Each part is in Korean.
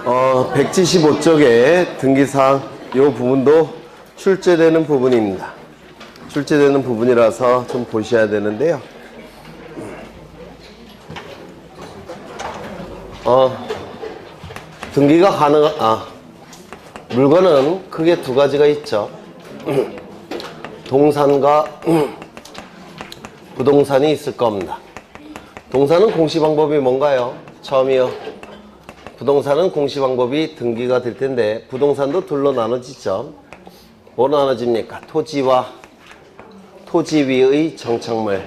175쪽에 등기사항 이 부분도 출제되는 부분입니다. 출제되는 부분이라서 좀 보셔야 되는데요. 등기가 물건은 크게 두 가지가 있죠. 동산과 부동산이 있을 겁니다. 동산은 공시방법이 뭔가요? 처음이요. 부동산은 공시방법이 등기가 될 텐데 부동산도 둘로 나눠지죠. 뭐로 나눠집니까? 토지 위의 정착물,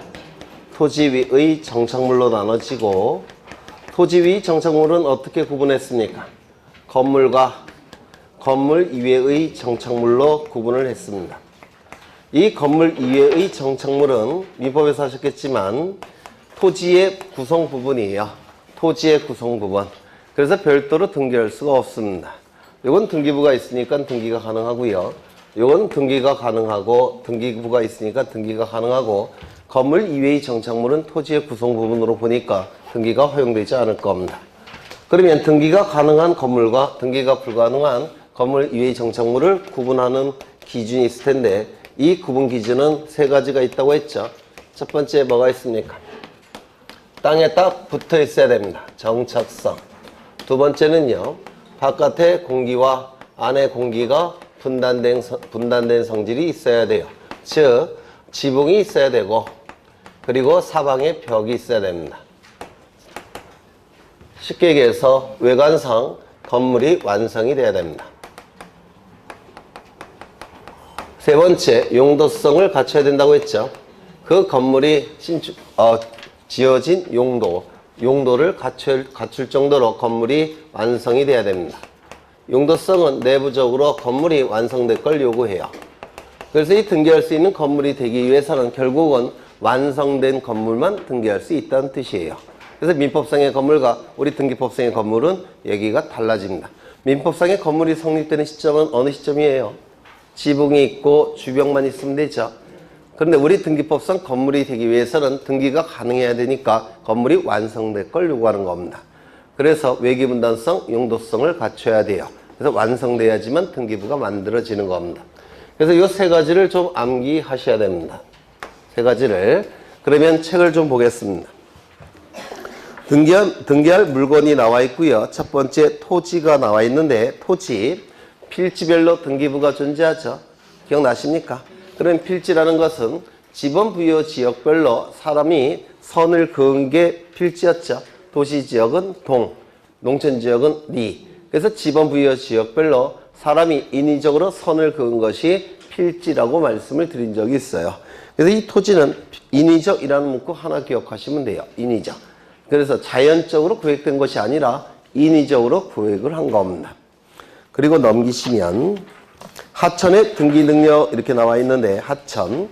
토지 위의 정착물로 나눠지고, 토지 위의 정착물은 어떻게 구분했습니까? 건물과 건물 이외의 정착물로 구분을 했습니다. 이 건물 이외의 정착물은 민법에서 하셨겠지만 토지의 구성 부분이에요. 토지의 구성 부분. 그래서 별도로 등기할 수가 없습니다. 이건 등기부가 있으니까 등기가 가능하고요. 이건 등기가 가능하고, 등기부가 있으니까 등기가 가능하고, 건물 이외의 정착물은 토지의 구성 부분으로 보니까 등기가 허용되지 않을 겁니다. 그러면 등기가 가능한 건물과 등기가 불가능한 건물 이외의 정착물을 구분하는 기준이 있을 텐데, 이 구분 기준은 세 가지가 있다고 했죠. 첫 번째 뭐가 있습니까? 땅에 딱 붙어 있어야 됩니다. 정착성. 두 번째는요, 바깥에 공기와 안에 공기가 분단된 성질이 있어야 돼요. 즉 지붕이 있어야 되고, 그리고 사방에 벽이 있어야 됩니다. 쉽게 얘기해서 외관상 건물이 완성이 돼야 됩니다. 세 번째, 용도성을 갖춰야 된다고 했죠. 그 건물이 지어진 용도를 갖출 정도로 건물이 완성이 돼야 됩니다. 용도성은 내부적으로 건물이 완성될 걸 요구해요. 그래서 이 등기할 수 있는 건물이 되기 위해서는 결국은 완성된 건물만 등기할 수 있다는 뜻이에요. 그래서 민법상의 건물과 우리 등기법상의 건물은 얘기가 달라집니다. 민법상의 건물이 성립되는 시점은 어느 시점이에요? 지붕이 있고 주벽만 있으면 되죠. 그런데 우리 등기법상 건물이 되기 위해서는 등기가 가능해야 되니까 건물이 완성될 걸 요구하는 겁니다. 그래서 외기분단성, 용도성을 갖춰야 돼요. 그래서 완성돼야지만 등기부가 만들어지는 겁니다. 그래서 이 세 가지를 좀 암기하셔야 됩니다. 세 가지를. 그러면 책을 좀 보겠습니다. 등기할 물건이 나와 있고요. 첫 번째 토지가 나와 있는데, 토지, 필지별로 등기부가 존재하죠. 기억나십니까? 그럼 필지라는 것은 지번 부여 지역별로 사람이 선을 그은 게 필지였죠. 도시지역은 동, 농촌지역은 리. 그래서 지번 부여 지역별로 사람이 인위적으로 선을 그은 것이 필지라고 말씀을 드린 적이 있어요. 그래서 이 토지는 인위적이라는 문구 하나 기억하시면 돼요. 인위적. 그래서 자연적으로 구획된 것이 아니라 인위적으로 구획을 한 겁니다. 그리고 넘기시면 하천의 등기 능력 이렇게 나와 있는데, 하천.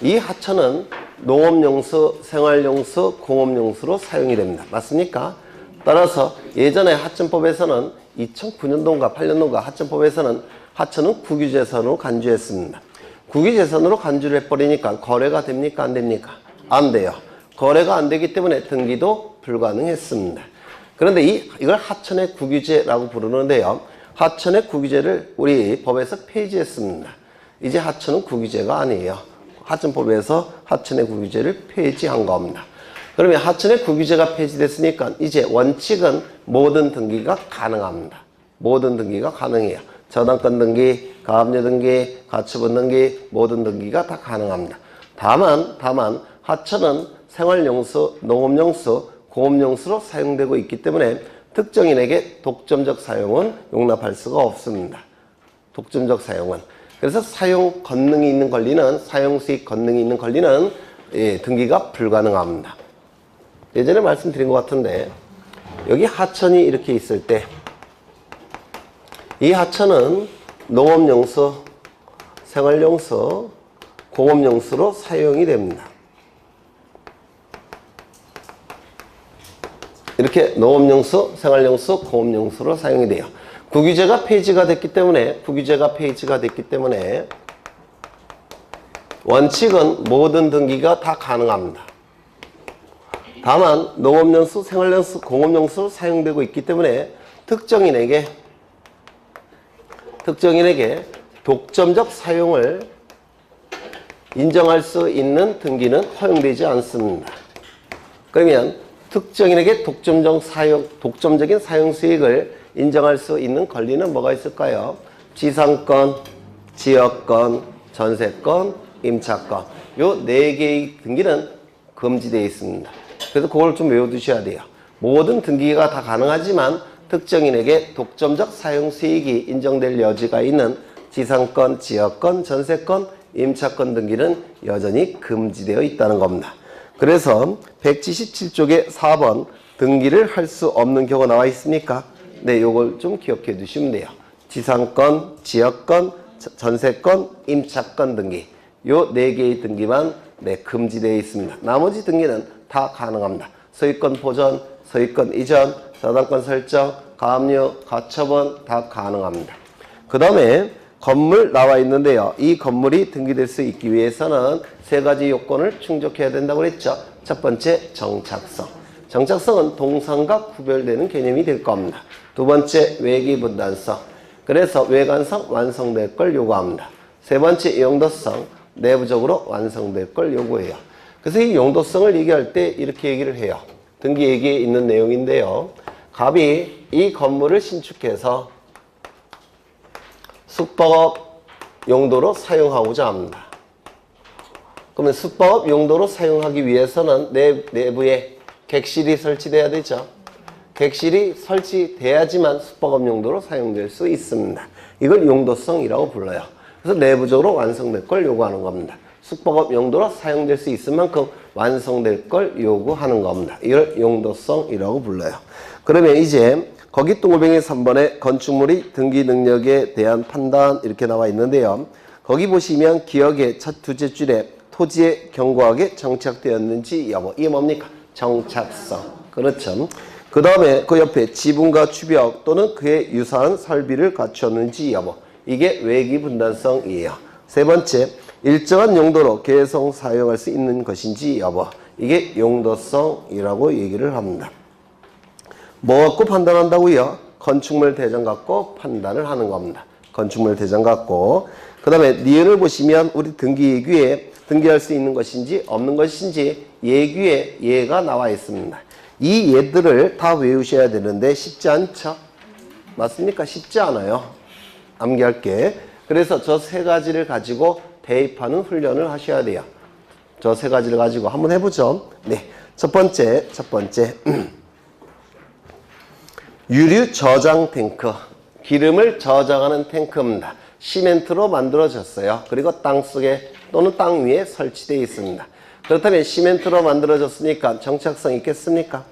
이 하천은 농업용수, 생활용수, 공업용수로 사용이 됩니다. 맞습니까? 따라서 예전에 하천법에서는 2009년도인가 8년도인가 하천법에서는 하천은 국유재산으로 간주했습니다. 국유재산으로 간주를 해버리니까 거래가 됩니까? 안 됩니까? 안 돼요. 거래가 안 되기 때문에 등기도 불가능했습니다. 그런데 이걸 하천의 국유재라고 부르는데요. 하천의 국유재를 우리 법에서 폐지했습니다. 이제 하천은 국유재가 아니에요. 하천법에서 하천의 국유재를 폐지한 겁니다. 그러면 하천의 국유재가 폐지됐으니까 이제 원칙은 모든 등기가 가능합니다. 모든 등기가 가능해요. 저당권 등기, 가압류 등기, 가처분 등기, 모든 등기가 다 가능합니다. 다만 하천은 생활용수, 농업용수, 공업용수로 사용되고 있기 때문에 특정인에게 독점적 사용은 용납할 수가 없습니다. 독점적 사용은. 그래서 사용 권능이 있는 권리는, 사용수익 권능이 있는 권리는 등기가 불가능합니다. 예전에 말씀드린 것 같은데, 여기 하천이 이렇게 있을 때, 이 하천은 농업용수, 생활용수, 공업용수로 사용이 됩니다. 이렇게 농업용수, 생활용수, 공업용수로 사용이 돼요. 국유재가 폐지가 됐기 때문에 원칙은 모든 등기가 다 가능합니다. 다만 농업용수, 생활용수, 공업용수로 사용되고 있기 때문에 특정인에게 독점적 사용을 인정할 수 있는 등기는 허용되지 않습니다. 그러면 특정인에게 독점적인 사용 수익을 인정할 수 있는 권리는 뭐가 있을까요? 지상권, 지역권, 전세권, 임차권. 요 4개의 등기는 금지되어 있습니다. 그래서 그걸 좀 외워두셔야 돼요. 모든 등기가 다 가능하지만 특정인에게 독점적 사용 수익이 인정될 여지가 있는 지상권, 지역권, 전세권, 임차권 등기는 여전히 금지되어 있다는 겁니다. 그래서 177쪽에 4번 등기를 할 수 없는 경우가 나와 있으니까 네, 요걸 좀 기억해 두시면 돼요. 지상권, 지역권, 전세권, 임차권 등기. 요 4개의 등기만 네, 금지되어 있습니다. 나머지 등기는 다 가능합니다. 소유권 보전, 소유권 이전, 저당권 설정, 가압류, 가처분 다 가능합니다. 그 다음에 건물 나와 있는데요. 이 건물이 등기될 수 있기 위해서는 3가지 요건을 충족해야 된다고 그랬죠. 첫 번째, 정착성. 정착성은 동상과 구별되는 개념이 될 겁니다. 두 번째, 외기분단성. 그래서 외관상 완성될 걸 요구합니다. 세 번째, 용도성. 내부적으로 완성될 걸 요구해요. 그래서 이 용도성을 얘기할 때 이렇게 얘기를 해요. 등기 얘기에 있는 내용인데요. 갑이 이 건물을 신축해서 숙박업 용도로 사용하고자 합니다. 그러면 숙박업 용도로 사용하기 위해서는 내부에 객실이 설치돼야 되죠. 객실이 설치돼야지만 숙박업 용도로 사용될 수 있습니다. 이걸 용도성이라고 불러요. 그래서 내부적으로 완성될 걸 요구하는 겁니다. 숙박업 용도로 사용될 수 있을 만큼 완성될 걸 요구하는 겁니다. 이걸 용도성이라고 불러요. 그러면 이제 거기 동글뱅이 3번에 건축물이 등기 능력에 대한 판단 이렇게 나와 있는데요. 거기 보시면 기억의 첫 두째 줄에 토지에 견고하게 정착되었는지 여부. 이게 뭡니까? 정착성. 그렇죠. 그 다음에 그 옆에 지붕과 추벽 또는 그에 유사한 설비를 갖추었는지 여부. 이게 외기분단성이에요. 세 번째, 일정한 용도로 계속 사용할 수 있는 것인지 여부. 이게 용도성이라고 얘기를 합니다. 뭐 갖고 판단한다고요? 건축물 대장 갖고 판단을 하는 겁니다. 건축물 대장 갖고. 그 다음에 니은을 보시면 우리 등기 예규에 등기할 수 있는 것인지 없는 것인지 예규에 예가 나와 있습니다. 이 예들을 다 외우셔야 되는데 쉽지 않죠? 맞습니까? 쉽지 않아요. 암기할게. 그래서 저 3가지를 가지고 대입하는 훈련을 하셔야 돼요. 저 3가지를 가지고 한번 해보죠. 네. 첫 번째. 유류 저장 탱크. 기름을 저장하는 탱크입니다. 시멘트로 만들어졌어요. 그리고 땅속에 또는 땅 위에 설치되어 있습니다. 그렇다면 시멘트로 만들어졌으니까 정착성 있겠습니까?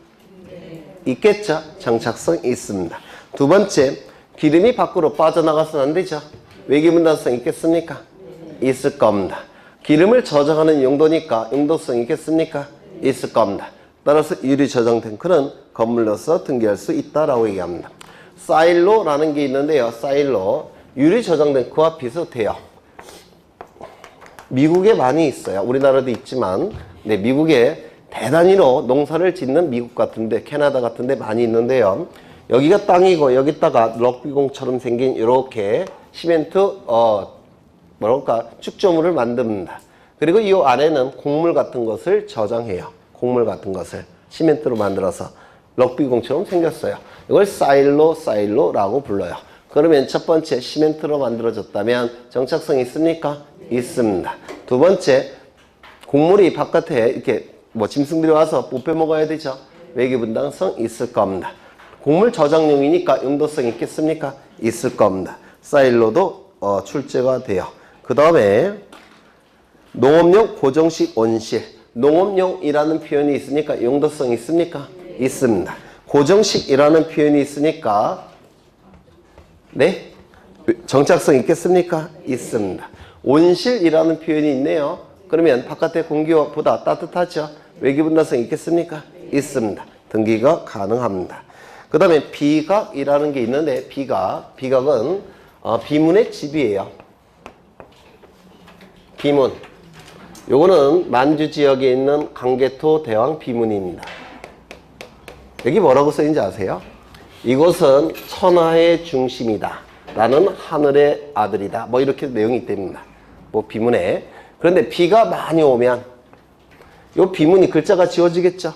네. 있겠죠? 정착성 있습니다. 두 번째, 기름이 밖으로 빠져나가서는 안 되죠? 외기분단성 있겠습니까? 네. 있을 겁니다. 기름을 저장하는 용도니까 용도성 있겠습니까? 네. 있을 겁니다. 따라서 유류 저장 탱크는 건물로서 등기할 수 있다라고 얘기합니다. 사일로라는 게 있는데요. 사일로 유류 저장 탱크와 비슷해요. 미국에 많이 있어요. 우리나라도 있지만 네, 미국에 대단위로 농사를 짓는 미국 같은데 캐나다 같은데 많이 있는데요. 여기가 땅이고 여기다가 럭비공처럼 생긴 이렇게 시멘트 축조물을 만듭니다. 그리고 이 안에는 곡물 같은 것을 저장해요. 곡물 같은 것을 시멘트로 만들어서 럭비공처럼 생겼어요. 이걸 사일로라고 불러요. 그러면 첫 번째 시멘트로 만들어졌다면 정착성이 있습니까? 네. 있습니다. 두 번째, 곡물이 바깥에 이렇게 짐승들이 와서 못 빼먹어야 되죠? 외기분단성 있을 겁니다. 곡물 저장용이니까 용도성 있겠습니까? 있을 겁니다. 사일로도 출제가 돼요. 그 다음에 농업용 고정식 온실. 농업용이라는 표현이 있으니까 용도성 있습니까? 네. 있습니다. 고정식이라는 표현이 있으니까 네? 정착성 있겠습니까? 있습니다. 온실이라는 표현이 있네요. 그러면 바깥의 공기보다 따뜻하죠? 외기분단성 있겠습니까? 있습니다. 등기가 가능합니다. 그 다음에 비각이라는 게 있는데 비각은 비문의 집이에요. 비문. 요거는 만주 지역에 있는 강개토 대왕 비문입니다. 여기 뭐라고 써있는지 아세요? 이곳은 천하의 중심이다. 나는 하늘의 아들이다. 뭐 이렇게 내용이 있답니다. 뭐 비문에. 그런데 비가 많이 오면 이 비문이 글자가 지워지겠죠.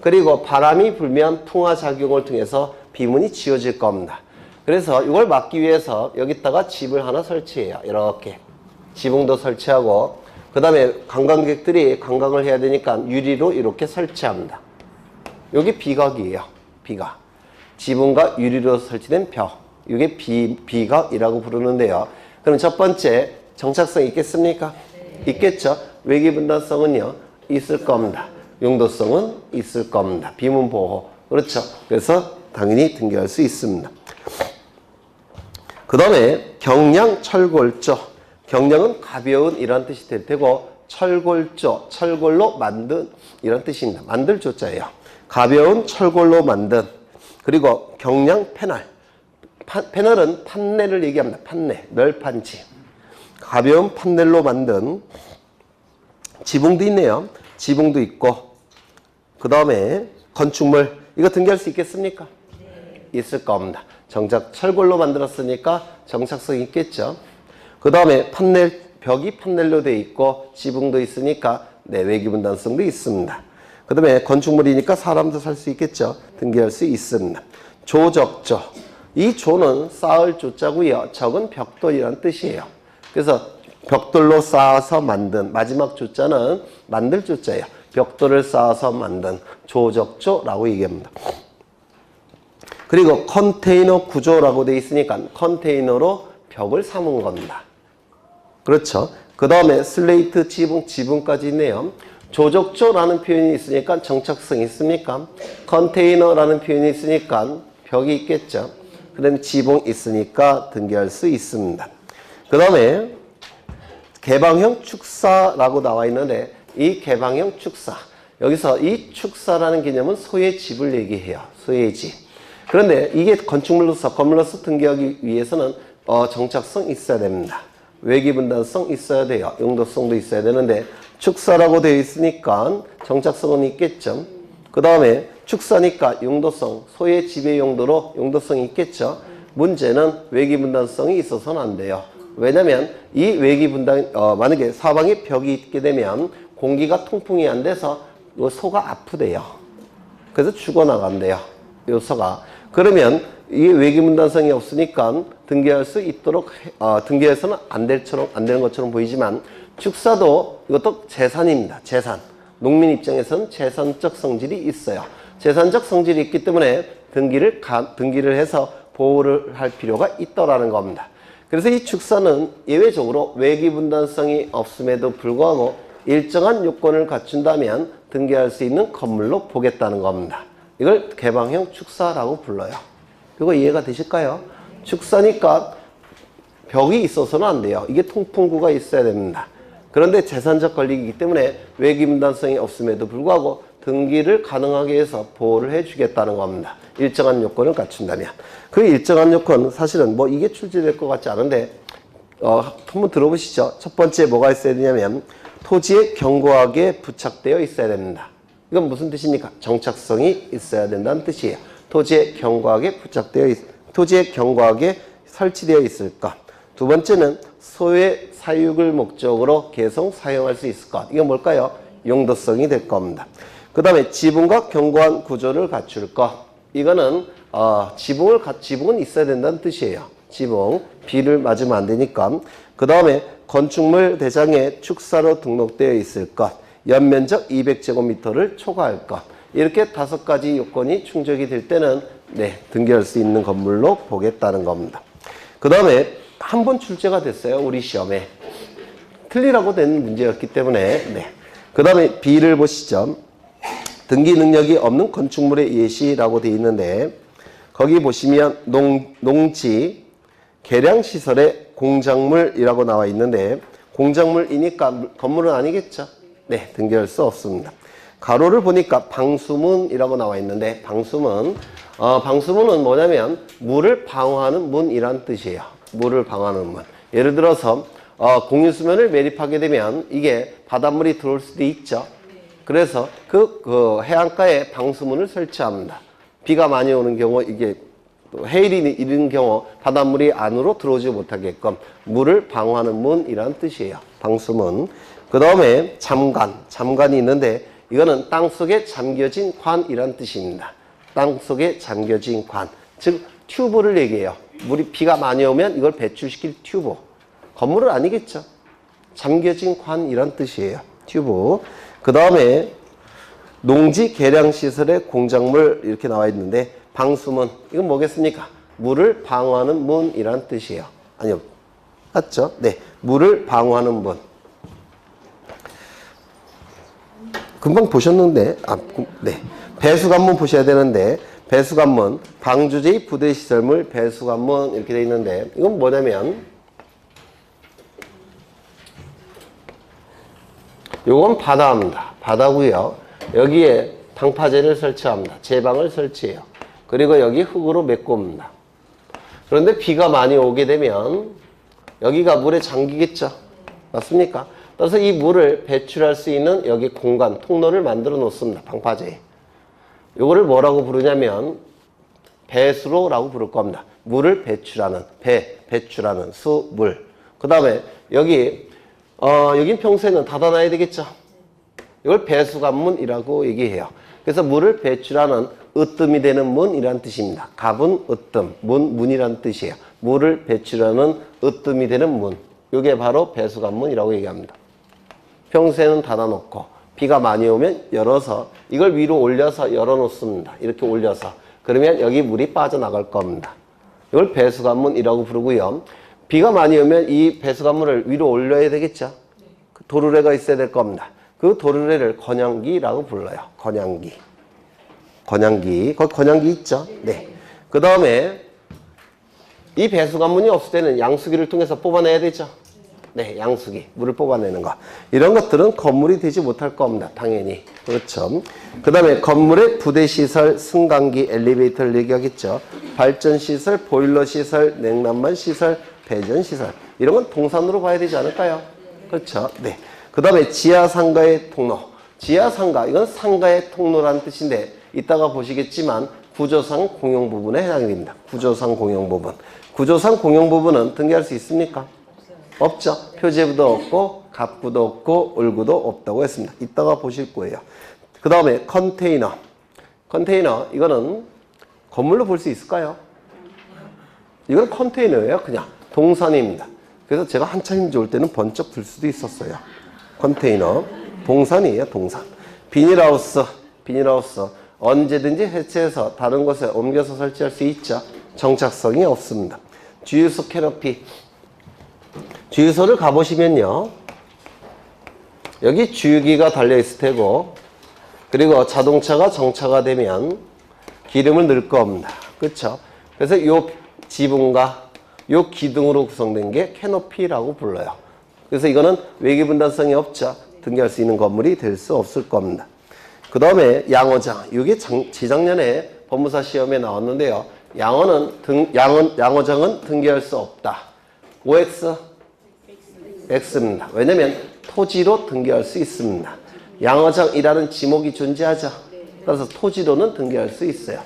그리고 바람이 불면 풍화작용을 통해서 비문이 지워질 겁니다. 그래서 이걸 막기 위해서 여기다가 집을 하나 설치해요. 이렇게 지붕도 설치하고 그 다음에 관광객들이 관광을 해야 되니까 유리로 이렇게 설치합니다. 여기 비각이에요. 비각. 지붕과 유리로 설치된 벽. 이게 비각이라고 부르는데요. 그럼 첫 번째 정착성 있겠습니까? 네. 있겠죠. 외기분단성은요 있을 겁니다. 용도성은 있을 겁니다. 비문 보호. 그렇죠. 그래서 당연히 등기할 수 있습니다. 그 다음에 경량 철골조. 경량은 가벼운 이란 뜻이 될 테고 철골조, 철골로 만든 이란 뜻입니다. 만들 조자예요. 가벼운 철골로 만든. 그리고 경량 패널. 패널은 판넬을 얘기합니다. 판넬, 널판지. 가벼운 판넬로 만든 지붕도 있네요. 지붕도 있고 그 다음에 건축물. 이거 등기할 수 있겠습니까? 네. 있을 겁니다. 정작 철골로 만들었으니까 정착성이 있겠죠. 그 다음에 판넬, 벽이 판넬로 되어 있고 지붕도 있으니까 외기분단성도 있습니다. 그 다음에 건축물이니까 사람도 살 수 있겠죠. 등기할 수 있습니다. 조적조. 이 조는 쌓을 조자고요. 적은 벽돌이라는 뜻이에요. 그래서 벽돌로 쌓아서 만든 마지막 조자는 만들 조자예요. 벽돌을 쌓아서 만든 조적조라고 얘기합니다. 그리고 컨테이너 구조라고 되어 있으니까 컨테이너로 벽을 삼은 겁니다. 그렇죠. 그 다음에 슬레이트 지붕까지 있네요. 조적조라는 표현이 있으니까 정착성이 있습니까? 컨테이너라는 표현이 있으니까 벽이 있겠죠. 그 다음에 지붕 있으니까 등기할 수 있습니다. 그 다음에 개방형 축사라고 나와 있는데 이 개방형 축사. 여기서 이 축사라는 개념은 소의 집을 얘기해요. 소의 집. 그런데 이게 건축물로서 건물로서 등기하기 위해서는 정착성 있어야 됩니다. 외기분단성 있어야 돼요. 용도성도 있어야 되는데 축사라고 되어 있으니까 정착성은 있겠죠. 그 다음에 축사니까 용도성, 소의 집의 용도로 용도성이 있겠죠. 문제는 외기분단성이 있어서는 안 돼요. 왜냐면 이 외기분단, 만약에 사방에 벽이 있게 되면 공기가 통풍이 안 돼서 이 소가 아프대요. 그래서 죽어나간대요. 이 소가. 그러면 이 외기분단성이 없으니까 등기할 수 있도록 등기해서는 안 되는 것처럼 보이지만 축사도 이것도 재산입니다. 재산. 농민 입장에서는 재산적 성질이 있어요. 재산적 성질이 있기 때문에 등기를 해서 보호를 할 필요가 있더라는 겁니다. 그래서 이 축사는 예외적으로 외기분단성이 없음에도 불구하고 일정한 요건을 갖춘다면 등기할 수 있는 건물로 보겠다는 겁니다. 이걸 개방형 축사라고 불러요. 이거 이해가 되실까요? 축사니까 벽이 있어서는 안 돼요. 이게 통풍구가 있어야 됩니다. 그런데 재산적 권리이기 때문에 외기분단성이 없음에도 불구하고 등기를 가능하게 해서 보호를 해주겠다는 겁니다. 일정한 요건을 갖춘다면. 그 일정한 요건 사실은 뭐 이게 출제될 것 같지 않은데 한번 들어보시죠. 첫 번째 뭐가 있어야 되냐면 토지에 견고하게 부착되어 있어야 됩니다. 이건 무슨 뜻입니까? 정착성이 있어야 된다는 뜻이에요. 토지에 견고하게 설치되어 있을 것. 두 번째는 소의 사육을 목적으로 계속 사용할 수 있을 것. 이건 뭘까요? 용도성이 될 겁니다. 그 다음에 지붕과 견고한 구조를 갖출 것. 이거는 지붕은 있어야 된다는 뜻이에요. 지붕, 비를 맞으면 안 되니까. 그 다음에 건축물 대장에 축사로 등록되어 있을 것. 연면적 200제곱미터를 초과할 것. 이렇게 5가지 요건이 충족이 될 때는 등기할 수 있는 건물로 보겠다는 겁니다. 그 다음에 한 번 출제가 됐어요. 우리 시험에. 틀리라고 된 문제였기 때문에. 그 다음에 B를 보시죠. 등기 능력이 없는 건축물의 예시라고 되어 있는데 거기 보시면 농지, 계량시설의 공작물이라고 나와 있는데 공작물이니까 건물은 아니겠죠. 등기할 수 없습니다. 가로를 보니까 방수문이라고 나와 있는데 방수문은 뭐냐면 물을 방어하는 문이란 뜻이에요. 물을 방어하는 문. 예를 들어서 공유수면을 매립하게 되면 이게 바닷물이 들어올 수도 있죠. 그래서 그 해안가에 방수문을 설치합니다. 비가 많이 오는 경우 이게 또 해일이 이런 경우 바닷물이 안으로 들어오지 못하게끔 물을 방어하는 문이라는 뜻이에요. 방수문. 그 다음에 잠관. 잠관이 있는데 이거는 땅속에 잠겨진 관이라는 뜻입니다. 땅속에 잠겨진 관. 즉 튜브를 얘기해요. 물이 비가 많이 오면 이걸 배출시킬 튜브. 건물은 아니겠죠. 잠겨진 관이란 뜻이에요. 튜브. 그 다음에 농지 계량시설의 공작물 이렇게 나와 있는데 방수문. 이건 뭐겠습니까? 물을 방어하는 문이란 뜻이에요. 아니요. 맞죠? 네. 물을 방어하는 문. 금방 보셨는데, 네. 배수관문 보셔야 되는데, 배수관문, 방주제의 부대시설물 배수관문 이렇게 되어 있는데, 이건 뭐냐면, 요건 바다입니다. 바다고요. 여기에 방파제를 설치합니다. 제방을 설치해요. 그리고 여기 흙으로 메꿉니다. 그런데 비가 많이 오게 되면 여기가 물에 잠기겠죠. 맞습니까? 따라서 이 물을 배출할 수 있는 여기 공간, 통로를 만들어 놓습니다. 방파제에. 요거를 뭐라고 부르냐면 배수로라고 부를 겁니다. 물을 배출하는, 배출하는 수, 물. 그 다음에 여긴 평소에는 닫아놔야 되겠죠. 이걸 배수관문이라고 얘기해요. 그래서 물을 배출하는 으뜸이 되는 문이라는 뜻입니다. 갑은 으뜸, 문이라는 뜻이에요. 물을 배출하는 으뜸이 되는 문. 이게 바로 배수관문이라고 얘기합니다. 평소에는 닫아놓고 비가 많이 오면 열어서 이걸 위로 올려서 열어놓습니다. 이렇게 올려서. 그러면 여기 물이 빠져나갈 겁니다. 이걸 배수관문이라고 부르고요. 비가 많이 오면 이 배수관문을 위로 올려야 되겠죠. 그 도르래가 있어야 될 겁니다. 그 도르래를 건양기라고 불러요. 건양기. 건양기. 거기 건양기 있죠? 네. 그 다음에 이 배수관문이 없을 때는 양수기를 통해서 뽑아내야 되죠. 네, 양수기. 물을 뽑아내는 거. 이런 것들은 건물이 되지 못할 겁니다. 당연히. 그렇죠. 그 다음에 건물의 부대시설, 승강기, 엘리베이터를 얘기하겠죠. 발전시설, 보일러시설, 냉난방시설, 배전시설. 이런 건 동산으로 봐야 되지 않을까요? 그렇죠. 네. 그 다음에 지하상가의 통로. 지하상가. 이건 상가의 통로라는 뜻인데 이따가 보시겠지만 구조상 공용 부분에 해당이 됩니다. 구조상 공용 부분. 구조상 공용 부분은 등기할 수 있습니까? 없죠. 표제부도 없고 갑구도 없고 을구도 없다고 했습니다. 이따가 보실 거예요. 그 다음에 컨테이너. 컨테이너 이거는 건물로 볼 수 있을까요? 이건 컨테이너예요. 그냥 동산입니다. 그래서 제가 한참 힘 좋을 때는 번쩍 들 수도 있었어요. 컨테이너. 동산이에요. 동산. 비닐하우스. 비닐하우스. 언제든지 해체해서 다른 곳에 옮겨서 설치할 수 있죠. 정착성이 없습니다. 주유소 캐노피. 주유소를 가보시면요. 여기 주유기가 달려있을 테고 그리고 자동차가 정차가 되면 기름을 넣을 겁니다. 그렇죠? 그래서 요 지붕과 요 기둥으로 구성된 게 캐노피라고 불러요. 그래서 이거는 외기분단성이 없죠. 등기할 수 있는 건물이 될 수 없을 겁니다. 그 다음에 양어장. 이게 재작년에 법무사 시험에 나왔는데요. 양어장은 등기할 수 없다. OX? X입니다. 왜냐면 토지로 등기할 수 있습니다. 양어장이라는 지목이 존재하죠. 그래서 토지로는 등기할 수 있어요.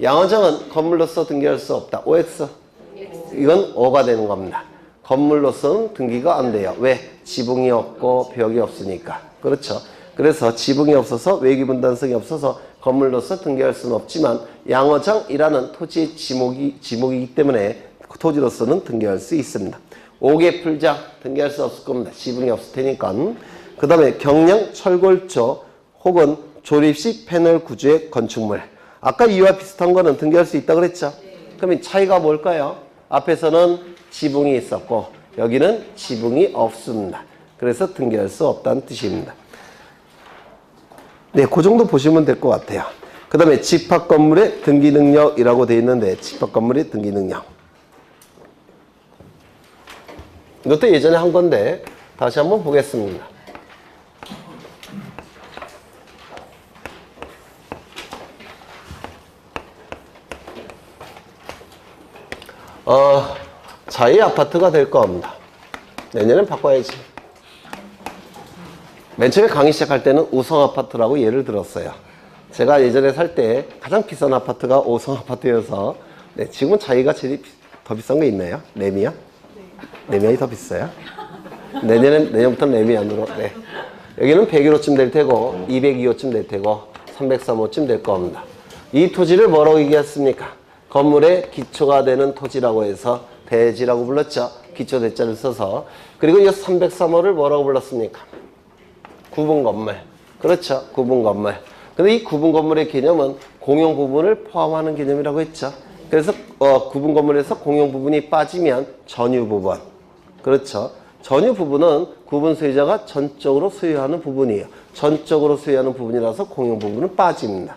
양어장은 건물로서 등기할 수 없다. OX? 이건 O가 되는 겁니다. 건물로서는 등기가 안 돼요. 왜? 지붕이 없고 벽이 없으니까. 그렇죠. 그래서 지붕이 없어서 외기분단성이 없어서 건물로서 등기할 수는 없지만 양어장이라는 토지의 지목이기 때문에 토지로서는 등기할 수 있습니다. 5개 풀장 등기할 수 없을 겁니다. 지붕이 없을 테니까. 그 다음에 경량 철골조 혹은 조립식 패널 구조의 건축물. 아까 이와 비슷한 거는 등기할 수 있다 그랬죠? 그러면 차이가 뭘까요? 앞에서는 지붕이 있었고 여기는 지붕이 없습니다. 그래서 등기할 수 없다는 뜻입니다. 네, 그 정도 보시면 될 것 같아요. 그 다음에 집합건물의 등기능력이라고 되어 있는데 집합건물의 등기능력. 이것도 예전에 한 건데 다시 한번 보겠습니다. 자이 아파트가 될 겁니다. 내년엔 바꿔야지. 맨 처음에 강의 시작할 때는 우성 아파트라고 예를 들었어요. 제가 예전에 살 때 가장 비싼 아파트가 5성 아파트여서 네, 지금은 자기가 제일 더 비싼 거 있나요? 레미안? 레미안이 더 비싸요? 내년부터는 레미안으로. 네. 여기는 101호쯤 될 테고, 202호쯤 될 테고, 303호쯤 될 겁니다. 이 토지를 뭐라고 얘기했습니까? 건물의 기초가 되는 토지라고 해서 대지라고 불렀죠. 기초 대자를 써서. 그리고 이 303호를 뭐라고 불렀습니까? 구분 건물. 그렇죠. 구분 건물. 근데 이 구분 건물의 개념은 공용 부분을 포함하는 개념이라고 했죠. 그래서 구분 건물에서 공용 부분이 빠지면 전유 부분. 그렇죠. 전유 부분은 구분 소유자가 전적으로 소유하는 부분이에요. 전적으로 소유하는 부분이라서 공용 부분은 빠집니다.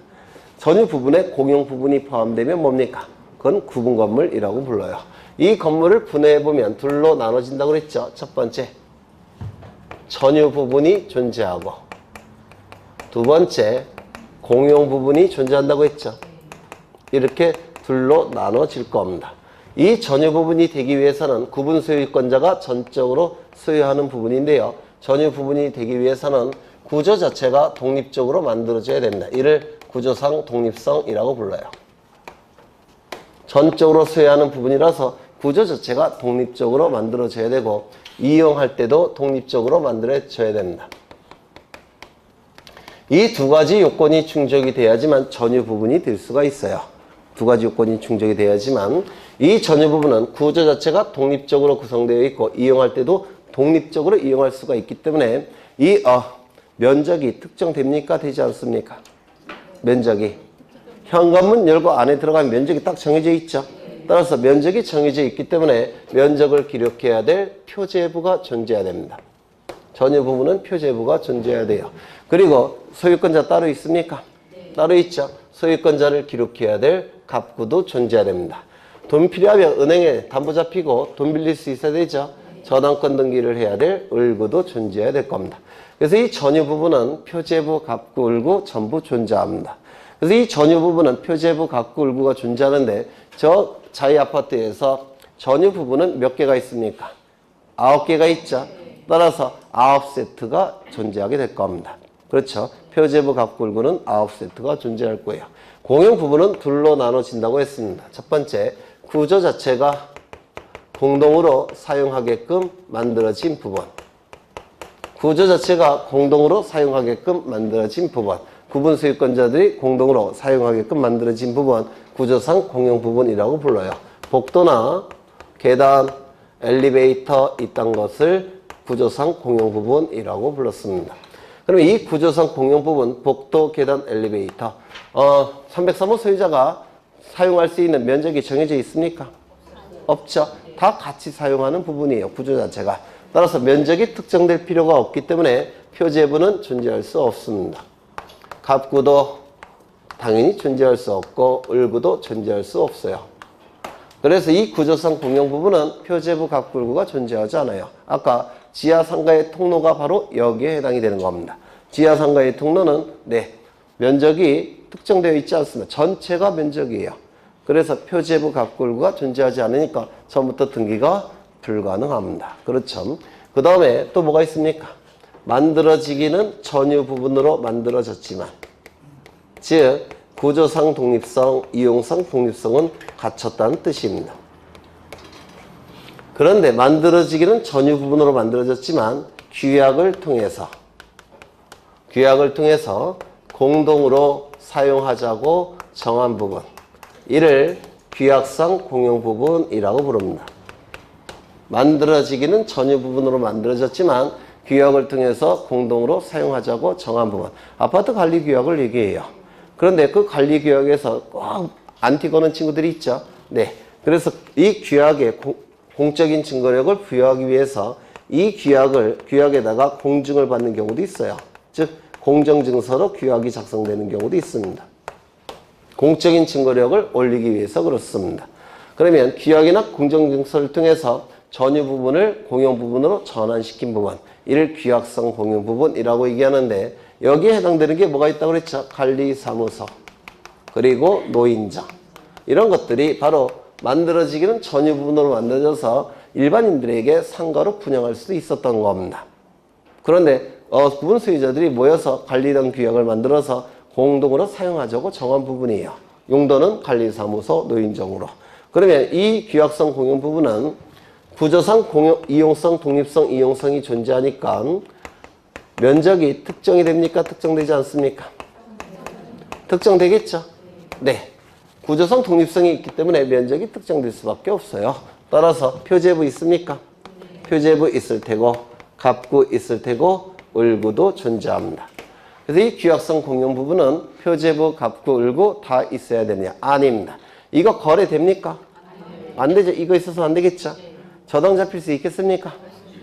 전유 부분에 공용 부분이 포함되면 뭡니까? 그건 구분 건물이라고 불러요. 이 건물을 분해해보면 둘로 나눠진다고 그랬죠. 첫 번째, 전유 부분이 존재하고, 두 번째, 공용 부분이 존재한다고 했죠. 이렇게 둘로 나눠질 겁니다. 이 전유 부분이 되기 위해서는 구분 소유권자가 전적으로 소유하는 부분인데요. 전유 부분이 되기 위해서는 구조 자체가 독립적으로 만들어져야 됩니다. 이를 구조상 독립성이라고 불러요. 전적으로 소유하는 부분이라서 구조 자체가 독립적으로 만들어져야 되고 이용할 때도 독립적으로 만들어져야 됩니다. 이 두 가지 요건이 충족이 돼야지만 전유 부분이 될 수가 있어요. 두 가지 요건이 충족이 돼야지만 이 전유 부분은 구조 자체가 독립적으로 구성되어 있고 이용할 때도 독립적으로 이용할 수가 있기 때문에 이 면적이 특정됩니까? 되지 않습니까? 면적이 현관문 열고 안에 들어가면 면적이 딱 정해져 있죠. 따라서 면적이 정해져 있기 때문에 면적을 기록해야 될 표제부가 존재해야 됩니다. 전유 부분은 표제부가 존재해야 돼요. 그리고 소유권자 따로 있습니까? 따로 있죠. 소유권자를 기록해야 될 갑구도 존재해야 됩니다. 돈 필요하면 은행에 담보 잡히고 돈 빌릴 수 있어야 되죠. 저당권 등기를 해야 될 을구도 존재해야 될 겁니다. 그래서 이 전유 부분은 표제부, 갑구, 을구 전부 존재합니다. 그래서 이 전유 부분은 표제부, 갑구, 을구가 존재하는데 저 자이 아파트에서 전유 부분은 몇 개가 있습니까? 9개가 있죠. 따라서 9세트가 존재하게 될 겁니다. 그렇죠. 표제부, 갑구, 을구는 9세트가 존재할 거예요. 공용 부분은 둘로 나눠진다고 했습니다. 첫 번째, 구조 자체가 공동으로 사용하게끔 만들어진 부분. 구조 자체가 공동으로 사용하게끔 만들어진 부분. 구분 소유권자들이 공동으로 사용하게끔 만들어진 부분. 구조상 공용 부분이라고 불러요. 복도나 계단, 엘리베이터 이딴 것을 구조상 공용 부분이라고 불렀습니다. 그러면 이 구조상 공용 부분, 복도, 계단, 엘리베이터 303호 소유자가 사용할 수 있는 면적이 정해져 있습니까? 없죠. 다 같이 사용하는 부분이에요. 구조 자체가. 따라서 면적이 특정될 필요가 없기 때문에 표제부는 존재할 수 없습니다. 갑구도 당연히 존재할 수 없고 을구도 존재할 수 없어요. 그래서 이 구조상 공용 부분은 표제부, 갑구, 을구가 존재하지 않아요. 아까 지하 상가의 통로가 바로 여기에 해당이 되는 겁니다. 지하 상가의 통로는 면적이 특정되어 있지 않습니다. 전체가 면적이에요. 그래서 표제부, 갑구, 을구가 존재하지 않으니까 처음부터 등기가 불가능합니다. 그렇죠. 그 다음에 또 뭐가 있습니까? 만들어지기는 전유 부분으로 만들어졌지만, 즉 구조상 독립성, 이용상 독립성은 갖췄다는 뜻입니다. 그런데 만들어지기는 전유 부분으로 만들어졌지만 규약을 통해서 공동으로 사용하자고 정한 부분, 이를 규약상 공용 부분이라고 부릅니다. 만들어지기는 전유 부분으로 만들어졌지만 규약을 통해서 공동으로 사용하자고 정한 부분. 아파트 관리 규약을 얘기해요. 그런데 그 관리 규약에서 꼭 안티 거는 친구들이 있죠. 네. 그래서 이 규약에 공적인 증거력을 부여하기 위해서 이 규약에다가 공증을 받는 경우도 있어요. 즉, 공정증서로 규약이 작성되는 경우도 있습니다. 공적인 증거력을 올리기 위해서 그렇습니다. 그러면 규약이나 공정증서를 통해서 전유 부분을 공용 부분으로 전환시킨 부분, 이를 규약성 공용 부분이라고 얘기하는데 여기에 해당되는 게 뭐가 있다고 그랬죠? 관리사무소, 그리고 노인정. 이런 것들이 바로 만들어지기는 전유 부분으로 만들어져서 일반인들에게 상가로 분양할 수도 있었던 겁니다. 그런데 부분 소유자들이 모여서 관리당 규약을 만들어서 공동으로 사용하자고 정한 부분이에요. 용도는 관리사무소, 노인정으로. 그러면 이 규약성 공용 부분은 구조상 이용성, 독립성, 이용성이 존재하니까 면적이 특정이 됩니까? 특정되지 않습니까? 특정되겠죠? 네. 구조성 독립성이 있기 때문에 면적이 특정될 수밖에 없어요. 따라서 표제부 있습니까? 표제부 있을 테고 갑구 있을 테고 을구도 존재합니다. 그래서 이 규약성 공용 부분은 표제부, 갑구, 을구 다 있어야 되느냐? 아닙니다. 이거 거래됩니까? 안 되죠. 이거 있어서 안 되겠죠? 저당 잡힐 수 있겠습니까?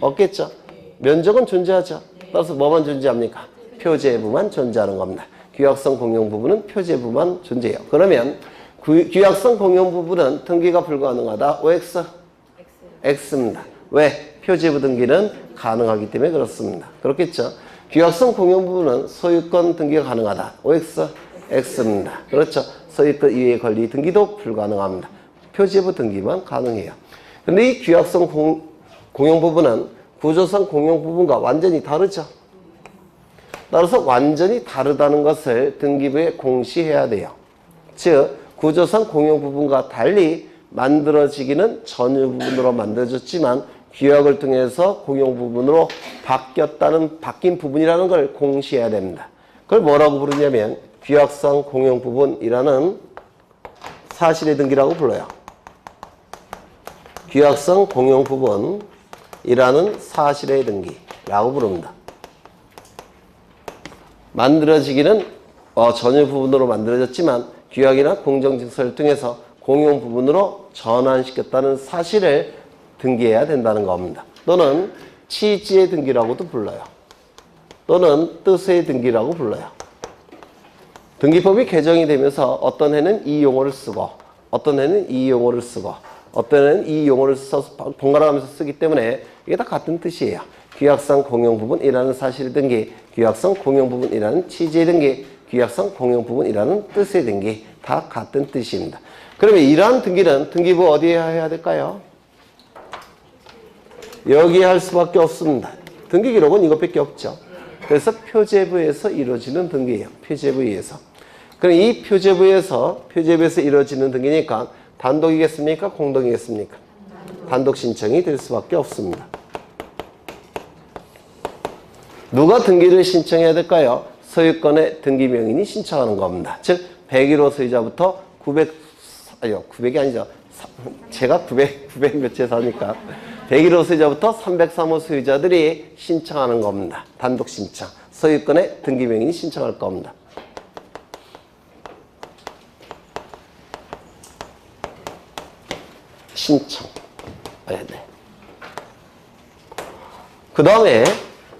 없겠죠? 면적은 존재하죠. 따라서 뭐만 존재합니까? 표제부만 존재하는 겁니다. 규약성 공용 부분은 표제부만 존재해요. 그러면 규약성 공용 부분은 등기가 불가능하다. OX? X입니다. 왜? 표제부 등기는 가능하기 때문에 그렇습니다. 그렇겠죠? 규약성 공용 부분은 소유권 등기가 가능하다. OX? X입니다. 그렇죠? 소유권 이외의 권리 등기도 불가능합니다. 표제부 등기만 가능해요. 근데 이 규약성 공용 부분은 구조상 공용 부분과 완전히 다르죠. 따라서 완전히 다르다는 것을 등기부에 공시해야 돼요. 즉 구조상 공용 부분과 달리 만들어지기는 전유 부분으로 만들어졌지만 규약을 통해서 공용 부분으로 바뀐 부분이라는 걸 공시해야 됩니다. 그걸 뭐라고 부르냐면 규약상 공용 부분이라는 사실의 등기라고 불러요. 규약성 공용 부분이라는 사실의 등기라고 부릅니다. 만들어지기는 전유 부분으로 만들어졌지만 규약이나 공정증서를 통해서 공용 부분으로 전환시켰다는 사실을 등기해야 된다는 겁니다. 또는 취지의 등기라고도 불러요. 또는 뜻의 등기라고 불러요. 등기법이 개정이 되면서 어떤 해는 이 용어를 쓰고 어떤 해는 이 용어를 쓰고 어떤 해는 이 용어를 써서 번갈아가면서 쓰기 때문에 이게 다 같은 뜻이에요. 규약상 공용 부분이라는 사실의 등기, 규약성 공용 부분이라는 취지의 등기, 규약성 공용 부분이라는 뜻의 등기 다 같은 뜻입니다. 그러면 이러한 등기는 등기부 어디에 해야 될까요? 여기에 할 수밖에 없습니다. 등기 기록은 이것밖에 없죠. 그래서 표제부에서 이루어지는 등기예요. 표제부에서. 그럼 이 표제부에서 이루어지는 등기니까 단독이겠습니까? 공동이겠습니까? 단독 신청이 될 수밖에 없습니다. 누가 등기를 신청해야 될까요? 소유권의 등기 명인이 신청하는 겁니다. 즉 101호 소유자부터 900이 아니죠. 제가 900 몇째 사니까 101호 소유자부터 303호 소유자들이 신청하는 겁니다. 단독 신청. 소유권의 등기 명인이 신청할 겁니다. 신청. 네. 그 다음에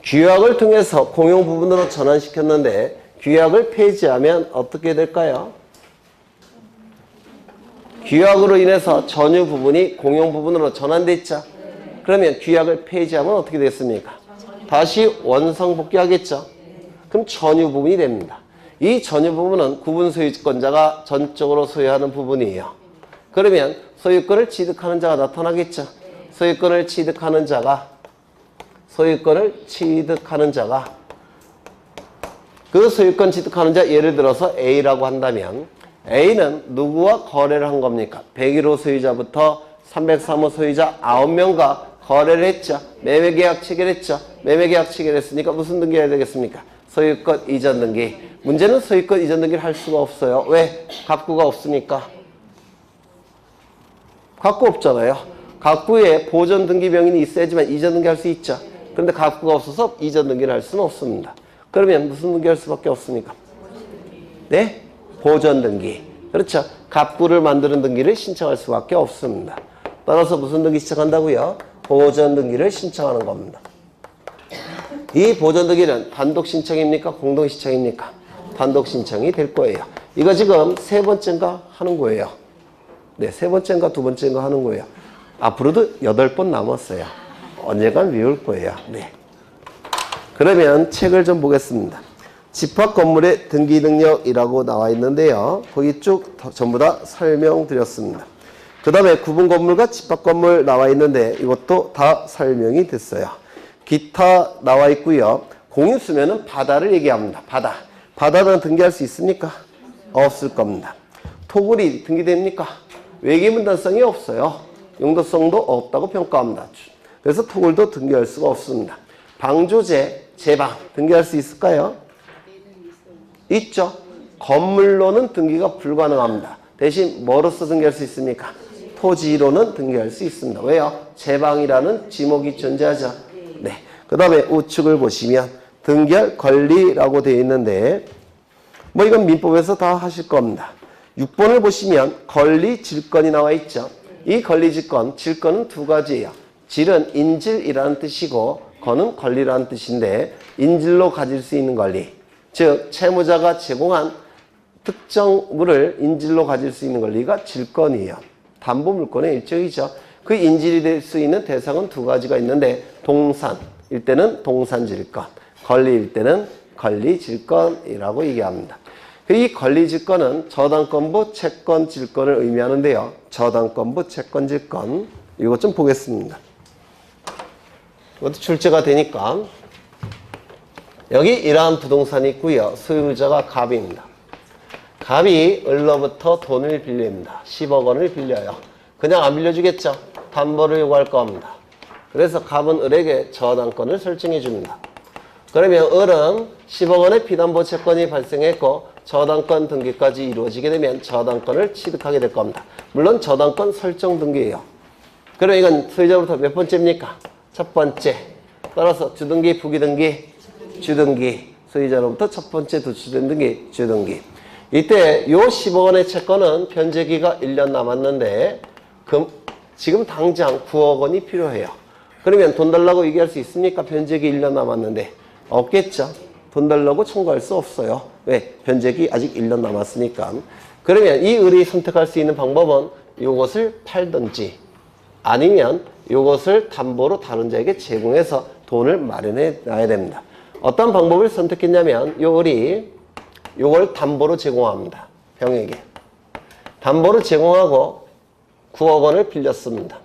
규약을 통해서 공용 부분으로 전환시켰는데 규약을 폐지하면 어떻게 될까요? 규약으로 인해서 전유 부분이 공용 부분으로 전환됐죠. 그러면 규약을 폐지하면 어떻게 됐습니까? 다시 원상복귀하겠죠. 그럼 전유 부분이 됩니다. 이 전유 부분은 구분 소유권자가 전적으로 소유하는 부분이에요. 그러면 소유권을 취득하는 자가 나타나겠죠. 소유권을 취득하는 자가 그 소유권 취득하는 자 예를 들어서 A라고 한다면 A는 누구와 거래를 한 겁니까? 101호 소유자부터 303호 소유자 9명과 거래를 했죠. 매매계약 체결했죠. 매매계약 체결했으니까 무슨 등기 해야 되겠습니까? 소유권 이전 등기. 문제는 소유권 이전 등기를 할 수가 없어요. 왜? 갑구가 없으니까. 갑구 없잖아요. 갑구에 보존 등기 명인이 있어야지만 이전 등기 할 수 있죠. 그런데 갑구가 없어서 이전 등기를 할 수는 없습니다. 그러면 무슨 등기 할 수밖에 없습니까? 네? 보존 등기. 그렇죠. 갑구를 만드는 등기를 신청할 수밖에 없습니다. 따라서 무슨 등기 신청한다고요? 보존 등기를 신청하는 겁니다. 이 보존 등기는 단독 신청입니까? 공동 신청입니까? 단독 신청이 될 거예요. 이거 지금 세 번째인가 하는 거예요. 네, 세 번째인가 두 번째인가 하는 거예요. 앞으로도 8번 남았어요. 언젠간 외울 거예요. 네. 그러면 책을 좀 보겠습니다. 집합 건물의 등기 능력이라고 나와 있는데요. 거기 쭉 전부 다 설명드렸습니다. 그 다음에 구분 건물과 집합 건물 나와 있는데 이것도 다 설명이 됐어요. 기타 나와 있고요. 공유수면은 바다를 얘기합니다. 바다는 등기할 수 있습니까? 없을 겁니다. 토굴이 등기됩니까? 외계문단성이 없어요. 용도성도 없다고 평가합니다. 그래서 토굴도 등기할 수가 없습니다. 방조제, 제방 등기할 수 있을까요? 있죠. 건물로는 등기가 불가능합니다. 대신 뭐로서 등기할 수 있습니까? 토지로는 등기할 수 있습니다. 왜요? 제방이라는 지목이 존재하죠. 네. 그 다음에 우측을 보시면 등기할 권리라고 되어 있는데 뭐 이건 민법에서 다 하실 겁니다. 6번을 보시면 권리 질권이 나와 있죠. 이 권리 질권, 질권은 두 가지예요. 질은 인질이라는 뜻이고 권은 권리라는 뜻인데 인질로 가질 수 있는 권리, 즉 채무자가 제공한 특정물을 인질로 가질 수 있는 권리가 질권이에요. 담보물권의 일종이죠. 그 인질이 될 수 있는 대상은 두 가지가 있는데 동산일 때는 동산질권, 권리일 때는 권리질권이라고 얘기합니다. 이 권리질권은 저당권부 채권질권을 의미하는데요. 저당권부 채권질권 이것 좀 보겠습니다. 이것도 출제가 되니까 여기 이러한 부동산이 있고요. 소유자가 갑입니다. 갑이 을로부터 돈을 빌립니다. 10억 원을 빌려요. 그냥 안 빌려주겠죠. 담보를 요구할 겁니다. 그래서 갑은 을에게 저당권을 설정해 줍니다. 그러면 을은 10억 원의 비담보 채권이 발생했고 저당권 등기까지 이루어지게 되면 저당권을 취득하게 될 겁니다. 물론 저당권 설정 등기예요. 그럼 이건 소유자부터 몇 번째입니까? 첫 번째. 따라서 주등기, 부기등기, 주등기. 소유자로부터 첫 번째 도출된 등기, 주등기. 이때 요 10억 원의 채권은 변제기가 1년 남았는데 지금 당장 9억 원이 필요해요. 그러면 돈 달라고 얘기할 수 있습니까? 변제기 1년 남았는데. 없겠죠. 돈 달라고 청구할 수 없어요. 왜? 변제기 아직 1년 남았으니까. 그러면 이 을이 선택할 수 있는 방법은 이것을 팔든지 아니면 이것을 담보로 다른 자에게 제공해서 돈을 마련해 놔야 됩니다. 어떤 방법을 선택했냐면 이 을이 이걸 담보로 제공합니다. 병에게. 담보로 제공하고 9억 원을 빌렸습니다.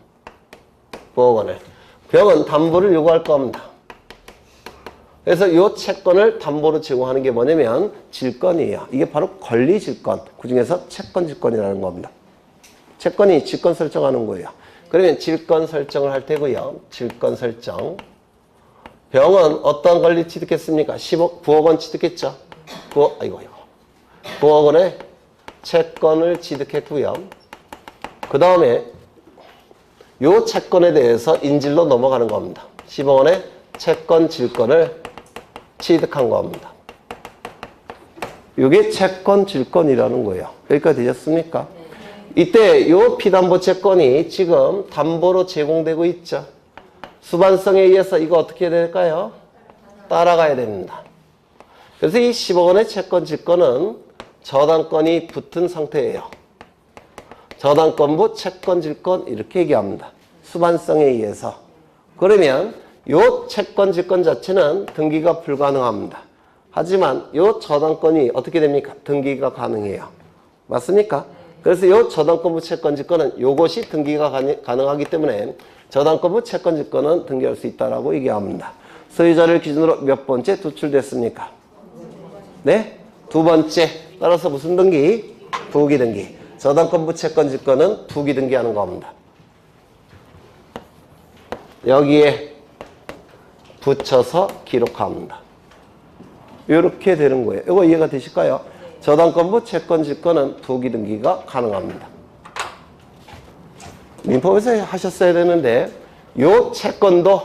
9억 원을. 병은 담보를 요구할 겁니다. 그래서 이 채권을 담보로 제공하는 게 뭐냐면 질권이에요. 이게 바로 권리질권. 그중에서 채권질권이라는 겁니다. 채권이 질권 설정하는 거예요. 그러면 질권 설정을 할 테고요. 질권 설정. 병은 어떤 권리 취득했습니까? 9억 원 취득했죠. 9억 원의 채권을 취득했고요. 그 다음에 이 채권에 대해서 인질로 넘어가는 겁니다. 10억 원의 채권 질권을 취득한 겁니다. 이게 채권 질권이라는 거예요. 여기까지 되셨습니까? 이때 이 피담보 채권이 지금 담보로 제공되고 있죠. 수반성에 의해서 이거 어떻게 해야 될까요? 따라가야 됩니다. 그래서 이 10억 원의 채권 질권은 저당권이 붙은 상태예요. 저당권부 채권 질권 이렇게 얘기합니다. 수반성에 의해서. 그러면 이 채권 질권 자체는 등기가 불가능합니다. 하지만 이 저당권이 어떻게 됩니까? 등기가 가능해요. 맞습니까? 그래서 이 저당권부 채권 질권은 이것이 등기가 가능하기 때문에 저당권부 채권 질권은 등기할 수 있다라고 얘기합니다. 소유자를 기준으로 몇 번째 도출됐습니까? 네? 두 번째. 따라서 무슨 등기? 부기 등기. 저당권부 채권 질권은 부기 등기하는 겁니다. 여기에 붙여서 기록합니다. 이렇게 되는 거예요. 이거 이해가 되실까요? 저당권부 채권 질권은 부기 등기가 가능합니다. 민법에서 하셨어야 되는데 이 채권도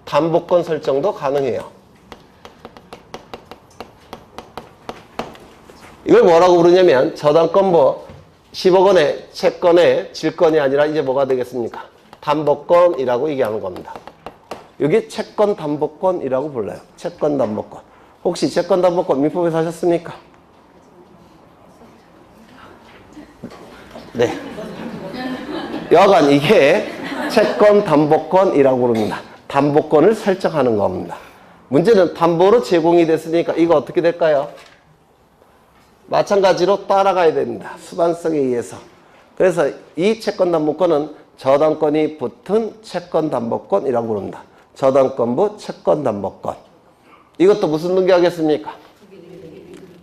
담보권 설정도 가능해요. 이걸 뭐라고 부르냐면 저당권부 10억 원의 채권의 질권이 아니라 이제 뭐가 되겠습니까? 담보권이라고 얘기하는 겁니다. 여기 채권 담보권이라고 불러요. 채권 담보권. 혹시 채권 담보권 민법에서 하셨습니까? 네. 여하간 이게 채권 담보권이라고 부릅니다. 담보권을 설정하는 겁니다. 문제는 담보로 제공이 됐으니까 이거 어떻게 될까요? 마찬가지로 따라가야 됩니다. 수반성에 의해서. 그래서 이 채권 담보권은 저당권이 붙은 채권 담보권이라고 부릅니다. 저당권부 채권 담보권. 이것도 무슨 등기 하겠습니까?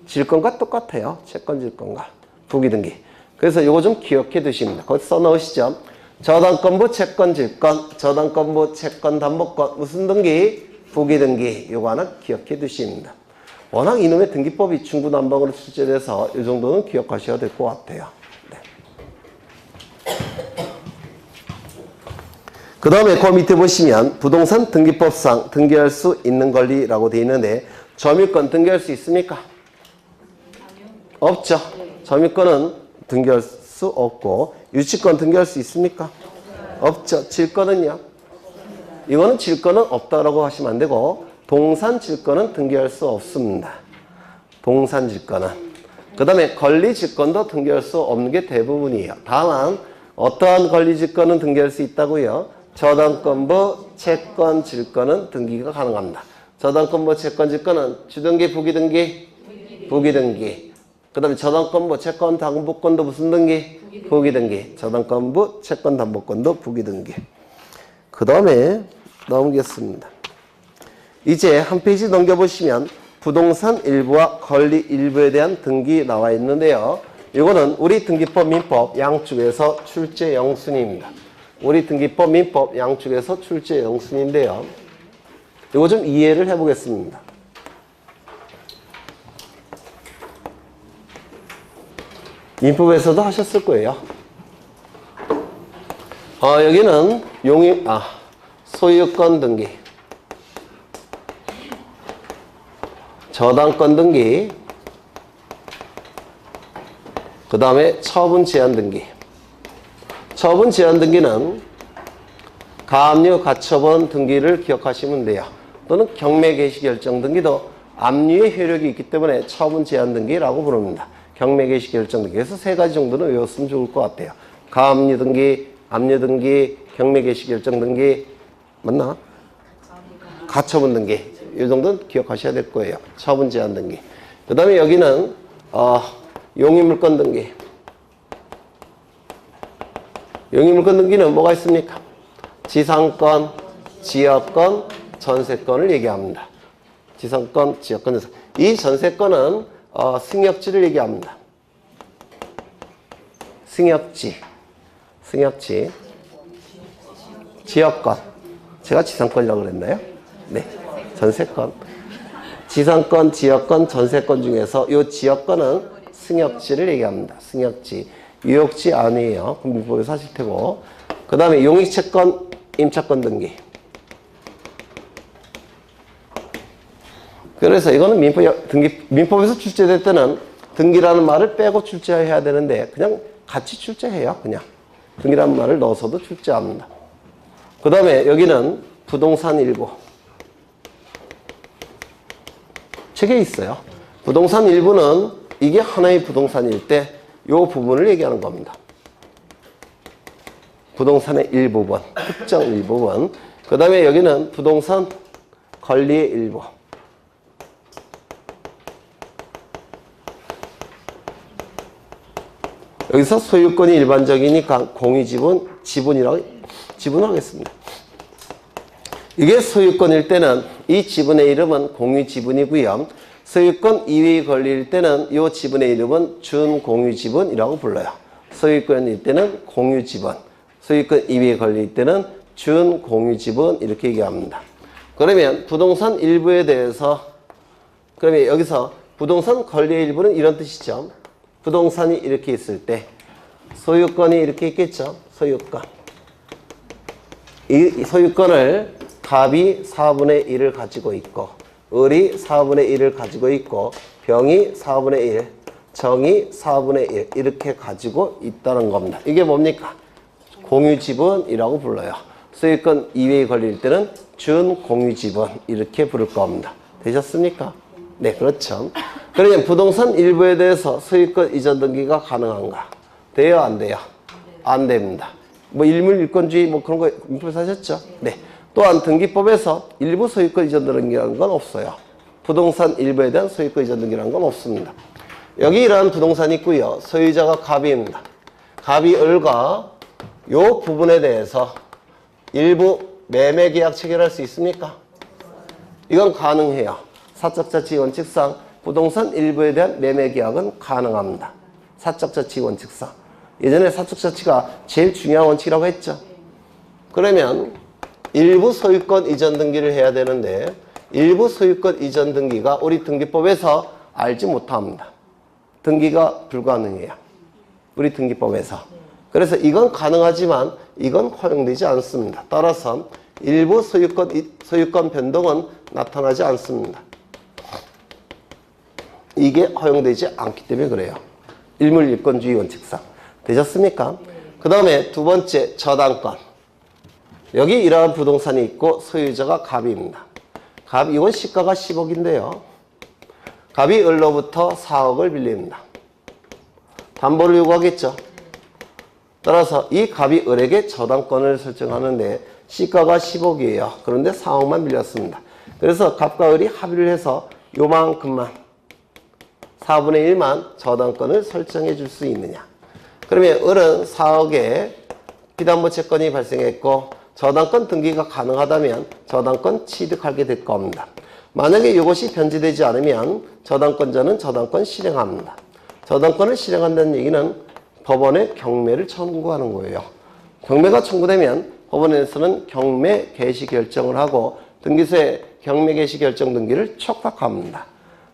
질권과 똑같아요. 채권 질권과 부기 등기. 그래서 이거 좀 기억해 두십니다. 거기 써 넣으시죠. 저당권부, 채권, 질권, 저당권부, 채권, 담보권, 무슨 등기? 부기 등기. 요거 하나 기억해 두십니다. 워낙 이놈의 등기법이 중구난방으로 출제돼서 이 정도는 기억하셔야 될 것 같아요. 네. 그 다음에 그 밑에 보시면 부동산 등기법상 등기할 수 있는 권리라고 되어 있는데 점유권 등기할 수 있습니까? 없죠. 점유권은 등기할 수 없고 유치권 등기할 수 있습니까? 없죠. 질권은요? 이거는 질권은 없다라고 하시면 안 되고 동산 질권은 등기할 수 없습니다. 동산 질권은. 그 다음에 권리 질권도 등기할 수 없는 게 대부분이에요. 다만 어떠한 권리 질권은 등기할 수 있다고요? 저당권부, 채권, 질권은 등기가 가능합니다. 저당권부, 채권, 질권은 주등기, 부기등기, 부기등기. 그 다음에 저당권부, 채권, 담보권도 무슨 등기? 부기등기. 저당권부, 채권, 담보권도 부기등기. 그 다음에 넘기겠습니다. 이제 한 페이지 넘겨보시면 부동산 일부와 권리 일부에 대한 등기 나와 있는데요. 이거는 우리 등기법, 민법 양쪽에서 출제 영순입니다. 우리 등기법, 민법 양쪽에서 출제 영순인데요. 이거 좀 이해를 해보겠습니다. 민법에서도 하셨을 거예요. 여기는 소유권 등기, 저당권 등기, 그 다음에 처분 제한 등기. 처분 제한 등기는 가압류 가처분 등기를 기억하시면 돼요. 또는 경매 개시 결정 등기도 압류의 효력이 있기 때문에 처분 제한 등기라고 부릅니다. 경매 개시 결정 등기. 그래서 세 가지 정도는 외웠으면 좋을 것 같아요. 가압류 등기, 압류 등기, 경매 개시 결정 등기, 맞나? 가처분 등기. 이 정도는 기억하셔야 될 거예요. 처분 제한 등기. 그 다음에 여기는 용의물권 등기. 용의물권 등기는 뭐가 있습니까? 지상권, 지역권, 전세권을 얘기합니다. 지상권, 지역권, 전세권. 이 전세권은 승역지를 얘기합니다. 승역지. 지역권. 제가 지상권이라고 그랬나요? 네. 전세권. 지상권, 지역권, 전세권 중에서 이 지역권은 승역지를 얘기합니다. 승역지. 유역지 아니에요. 민법에서 하실 테고. 그 다음에 용익채권, 임차권 등기. 그래서 이거는 민법에서 출제될 때는 등기라는 말을 빼고 출제해야 되는데 그냥 같이 출제해요. 그냥. 등기라는 말을 넣어서도 출제합니다. 그 다음에 여기는 부동산 일부. 책에 있어요. 부동산 일부는 이게 하나의 부동산일 때 이 부분을 얘기하는 겁니다. 부동산의 일부분, 특정 일부분. 그 다음에 여기는 부동산 권리의 일부. 여기서 소유권이 일반적이니까 공유지분, 지분하겠습니다. 이게 소유권일 때는 이 지분의 이름은 공유지분이고요. 소유권 이외의 권리일 때는 이 지분의 이름은 준공유지분이라고 불러요. 소유권일 때는 공유지분, 소유권 이외의 권리일 때는 준공유지분 이렇게 얘기합니다. 그러면 부동산 일부에 대해서 그러면 여기서 부동산 권리의 일부는 이런 뜻이죠. 부동산이 이렇게 있을 때 소유권이 이렇게 있겠죠. 소유권. 이 소유권을 갑이 4분의 1을 가지고 있고 을이 4분의 1을 가지고 있고 병이 4분의 1, 정이 4분의 1 이렇게 가지고 있다는 겁니다. 이게 뭡니까? 공유지분이라고 불러요. 소유권 이외의 권리일 때는 준공유지분 이렇게 부를 겁니다. 되셨습니까? 네, 그렇죠. 그러면 부동산 일부에 대해서 소유권 이전 등기가 가능한가? 돼요, 안 돼요? 안 됩니다. 뭐 일물일권주의 뭐 그런 거 민법에서 하셨죠? 네. 또한 등기법에서 일부 소유권 이전 등기라는 건 없어요. 부동산 일부에 대한 소유권 이전 등기라는 건 없습니다. 여기 이러한 부동산이 있고요. 소유자가 갑입니다. 갑이 을과 이 부분에 대해서 일부 매매 계약 체결할 수 있습니까? 이건 가능해요. 사적자치 원칙상 부동산 일부에 대한 매매 계약은 가능합니다. 사적자치 원칙상. 예전에 사측자치가 제일 중요한 원칙이라고 했죠. 그러면 일부 소유권 이전 등기를 해야 되는데 일부 소유권 이전 등기가 우리 등기법에서 알지 못합니다. 등기가 불가능해요. 우리 등기법에서. 그래서 이건 가능하지만 이건 허용되지 않습니다. 따라서 일부 소유권 변동은 나타나지 않습니다. 이게 허용되지 않기 때문에 그래요. 일물일권주의 원칙상. 되셨습니까? 그 다음에 두 번째 저당권. 여기 이러한 부동산이 있고 소유자가 갑입니다. 갑, 이건 시가가 10억인데요. 갑이 을로부터 4억을 빌립니다. 담보를 요구하겠죠. 따라서 이 갑이 을에게 저당권을 설정하는데 시가가 10억이에요. 그런데 4억만 빌렸습니다. 그래서 갑과 을이 합의를 해서 요만큼만 4분의 1만 저당권을 설정해 줄 수 있느냐. 그러면 을은 4억에 피담보 채권이 발생했고 저당권 등기가 가능하다면 저당권 취득하게 될 겁니다. 만약에 이것이 변제되지 않으면 저당권자는 저당권 실행합니다. 저당권을 실행한다는 얘기는 법원에 경매를 청구하는 거예요. 경매가 청구되면 법원에서는 경매 개시 결정을 하고 등기소에 경매 개시 결정 등기를 촉박합니다.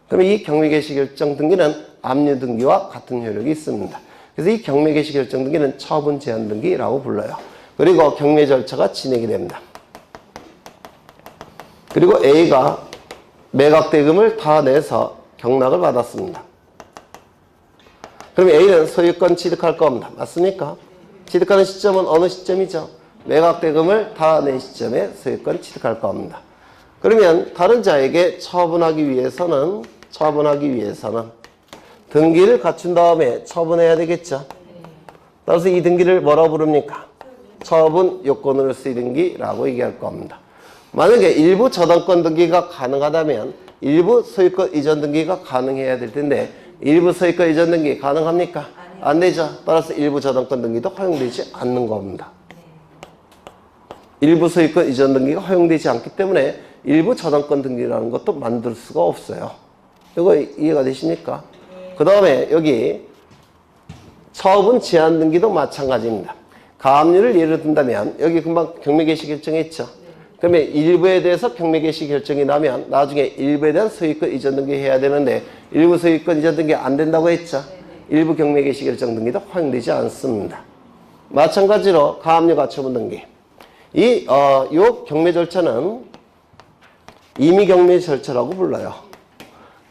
그러면 이 경매 개시 결정 등기는 압류 등기와 같은 효력이 있습니다. 그래서 이 경매 개시 결정 등기는 처분 제한 등기라고 불러요. 그리고 경매 절차가 진행이 됩니다. 그리고 A가 매각 대금을 다 내서 경락을 받았습니다. 그럼 A는 소유권 취득할 겁니다. 맞습니까? 취득하는 시점은 어느 시점이죠? 매각 대금을 다 낸 시점에 소유권 취득할 겁니다. 그러면 다른 자에게 처분하기 위해서는 등기를 갖춘 다음에 처분해야 되겠죠. 따라서 이 등기를 뭐라고 부릅니까? 처분 요건으로 쓰인 등기라고 얘기할 겁니다. 만약에 일부 저당권 등기가 가능하다면 일부 소유권 이전 등기가 가능해야 될 텐데 일부 소유권 이전 등기 가능합니까? 안 되죠. 따라서 일부 저당권 등기도 허용되지 않는 겁니다. 일부 소유권 이전 등기가 허용되지 않기 때문에 일부 저당권 등기라는 것도 만들 수가 없어요. 이거 이해가 되십니까? 그 다음에 여기 처분 제한 등기도 마찬가지입니다. 가압류를 예를 든다면 여기 금방 경매 개시 결정했죠. 그러면 일부에 대해서 경매 개시 결정이 나면 나중에 일부에 대한 소유권 이전 등기 해야 되는데 일부 소유권 이전 등기 안 된다고 했죠. 일부 경매 개시 결정 등기도 허용되지 않습니다. 마찬가지로 가압류 가처분 등기. 요 경매 절차는 임의 경매 절차라고 불러요.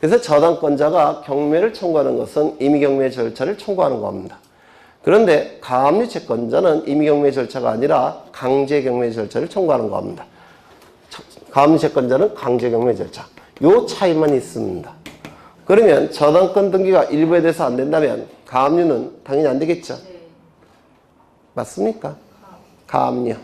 그래서 저당권자가 경매를 청구하는 것은 임의 경매 절차를 청구하는 겁니다. 그런데 가압류 채권자는 임의 경매 절차가 아니라 강제 경매 절차를 청구하는 겁니다. 가압류 채권자는 강제 경매 절차. 요 차이만 있습니다. 그러면 저당권 등기가 일부에 대해서 안 된다면 가압류는 당연히 안 되겠죠. 맞습니까? 가압류.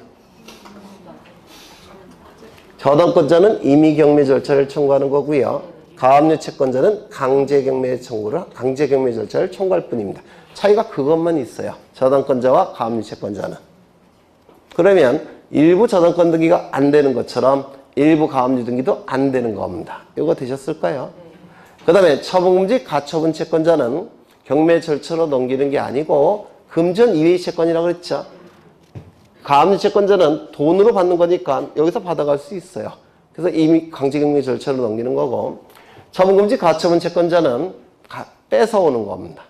저당권자는 임의 경매 절차를 청구하는 거고요. 가압류 채권자는 강제 경매 절차를 청구할 뿐입니다. 차이가 그것만 있어요. 저당권자와 가압류 채권자는. 그러면 일부 저당권 등기가 안 되는 것처럼 일부 가압류 등기도 안 되는 겁니다. 이거 되셨을까요? 그 다음에 처분금지 가처분 채권자는 경매 절차로 넘기는 게 아니고 금전 이외의 채권이라고 그랬죠. 가압류 채권자는 돈으로 받는 거니까 여기서 받아갈 수 있어요. 그래서 이미 강제경매 절차로 넘기는 거고 처분금지 가처분 채권자는 뺏어오는 겁니다.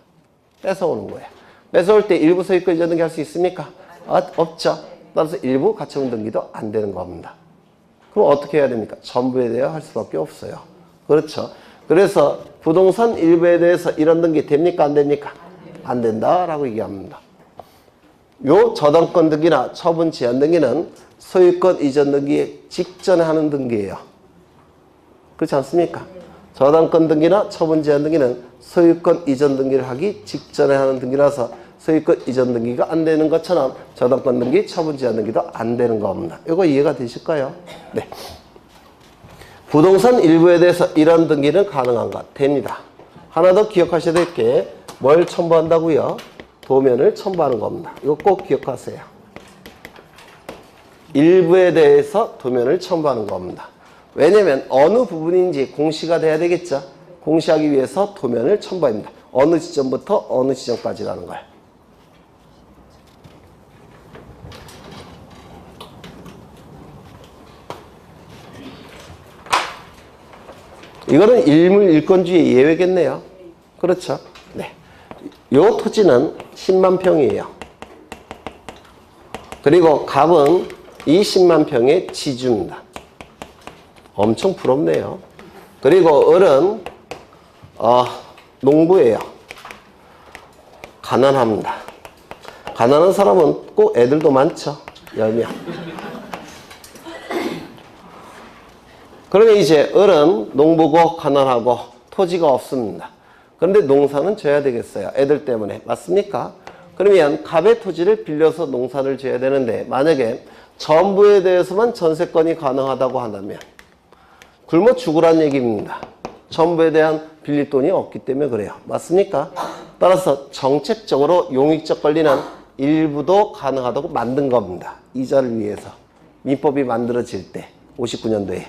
뺏어오는 거예요. 뺏어올 때 일부 소유권 이전 등기 할 수 있습니까? 없죠. 따라서 일부 가처분 등기도 안 되는 겁니다. 그럼 어떻게 해야 됩니까? 전부에 대해 할 수밖에 없어요. 그렇죠. 그래서 부동산 일부에 대해서 이런 등기 됩니까? 안 됩니까? 안 된다라고 얘기합니다. 요 저당권 등기나 처분 제한 등기는 소유권 이전 등기 직전에 하는 등기예요. 그렇지 않습니까? 저당권 등기나 처분 제한 등기는 소유권 이전 등기를 하기 직전에 하는 등기라서 소유권 이전 등기가 안 되는 것처럼 저당권 등기, 처분 제한 등기도 안 되는 겁니다. 이거 이해가 되실까요? 네. 부동산 일부에 대해서 이런 등기는 가능한가? 됩니다. 하나 더 기억하셔야 될 게 뭘 첨부한다고요? 도면을 첨부하는 겁니다. 이거 꼭 기억하세요. 일부에 대해서 도면을 첨부하는 겁니다. 왜냐면 어느 부분인지 공시가 돼야 되겠죠. 공시하기 위해서 도면을 첨부합니다. 어느 지점부터 어느 지점까지라는 거예요. 이거는 일물일권주의 예외겠네요. 그렇죠? 네. 요 토지는 10만 평이에요. 그리고 갑은 이 10만 평의 지주입니다. 엄청 부럽네요. 그리고 을은 농부예요. 가난합니다. 가난한 사람은 꼭 애들도 많죠. 10명. 그러면 이제 을은 농부고 가난하고 토지가 없습니다. 그런데 농사는 져야 되겠어요. 애들 때문에. 맞습니까? 그러면 갑의 토지를 빌려서 농사를 지어야 되는데 만약에 전부에 대해서만 전세권이 가능하다고 한다면 굶어 죽으란 얘기입니다. 전부에 대한 빌릴 돈이 없기 때문에 그래요. 맞습니까? 따라서 정책적으로 용익적 권리는 일부도 가능하다고 만든 겁니다. 이자를 위해서. 민법이 만들어질 때 59년도에.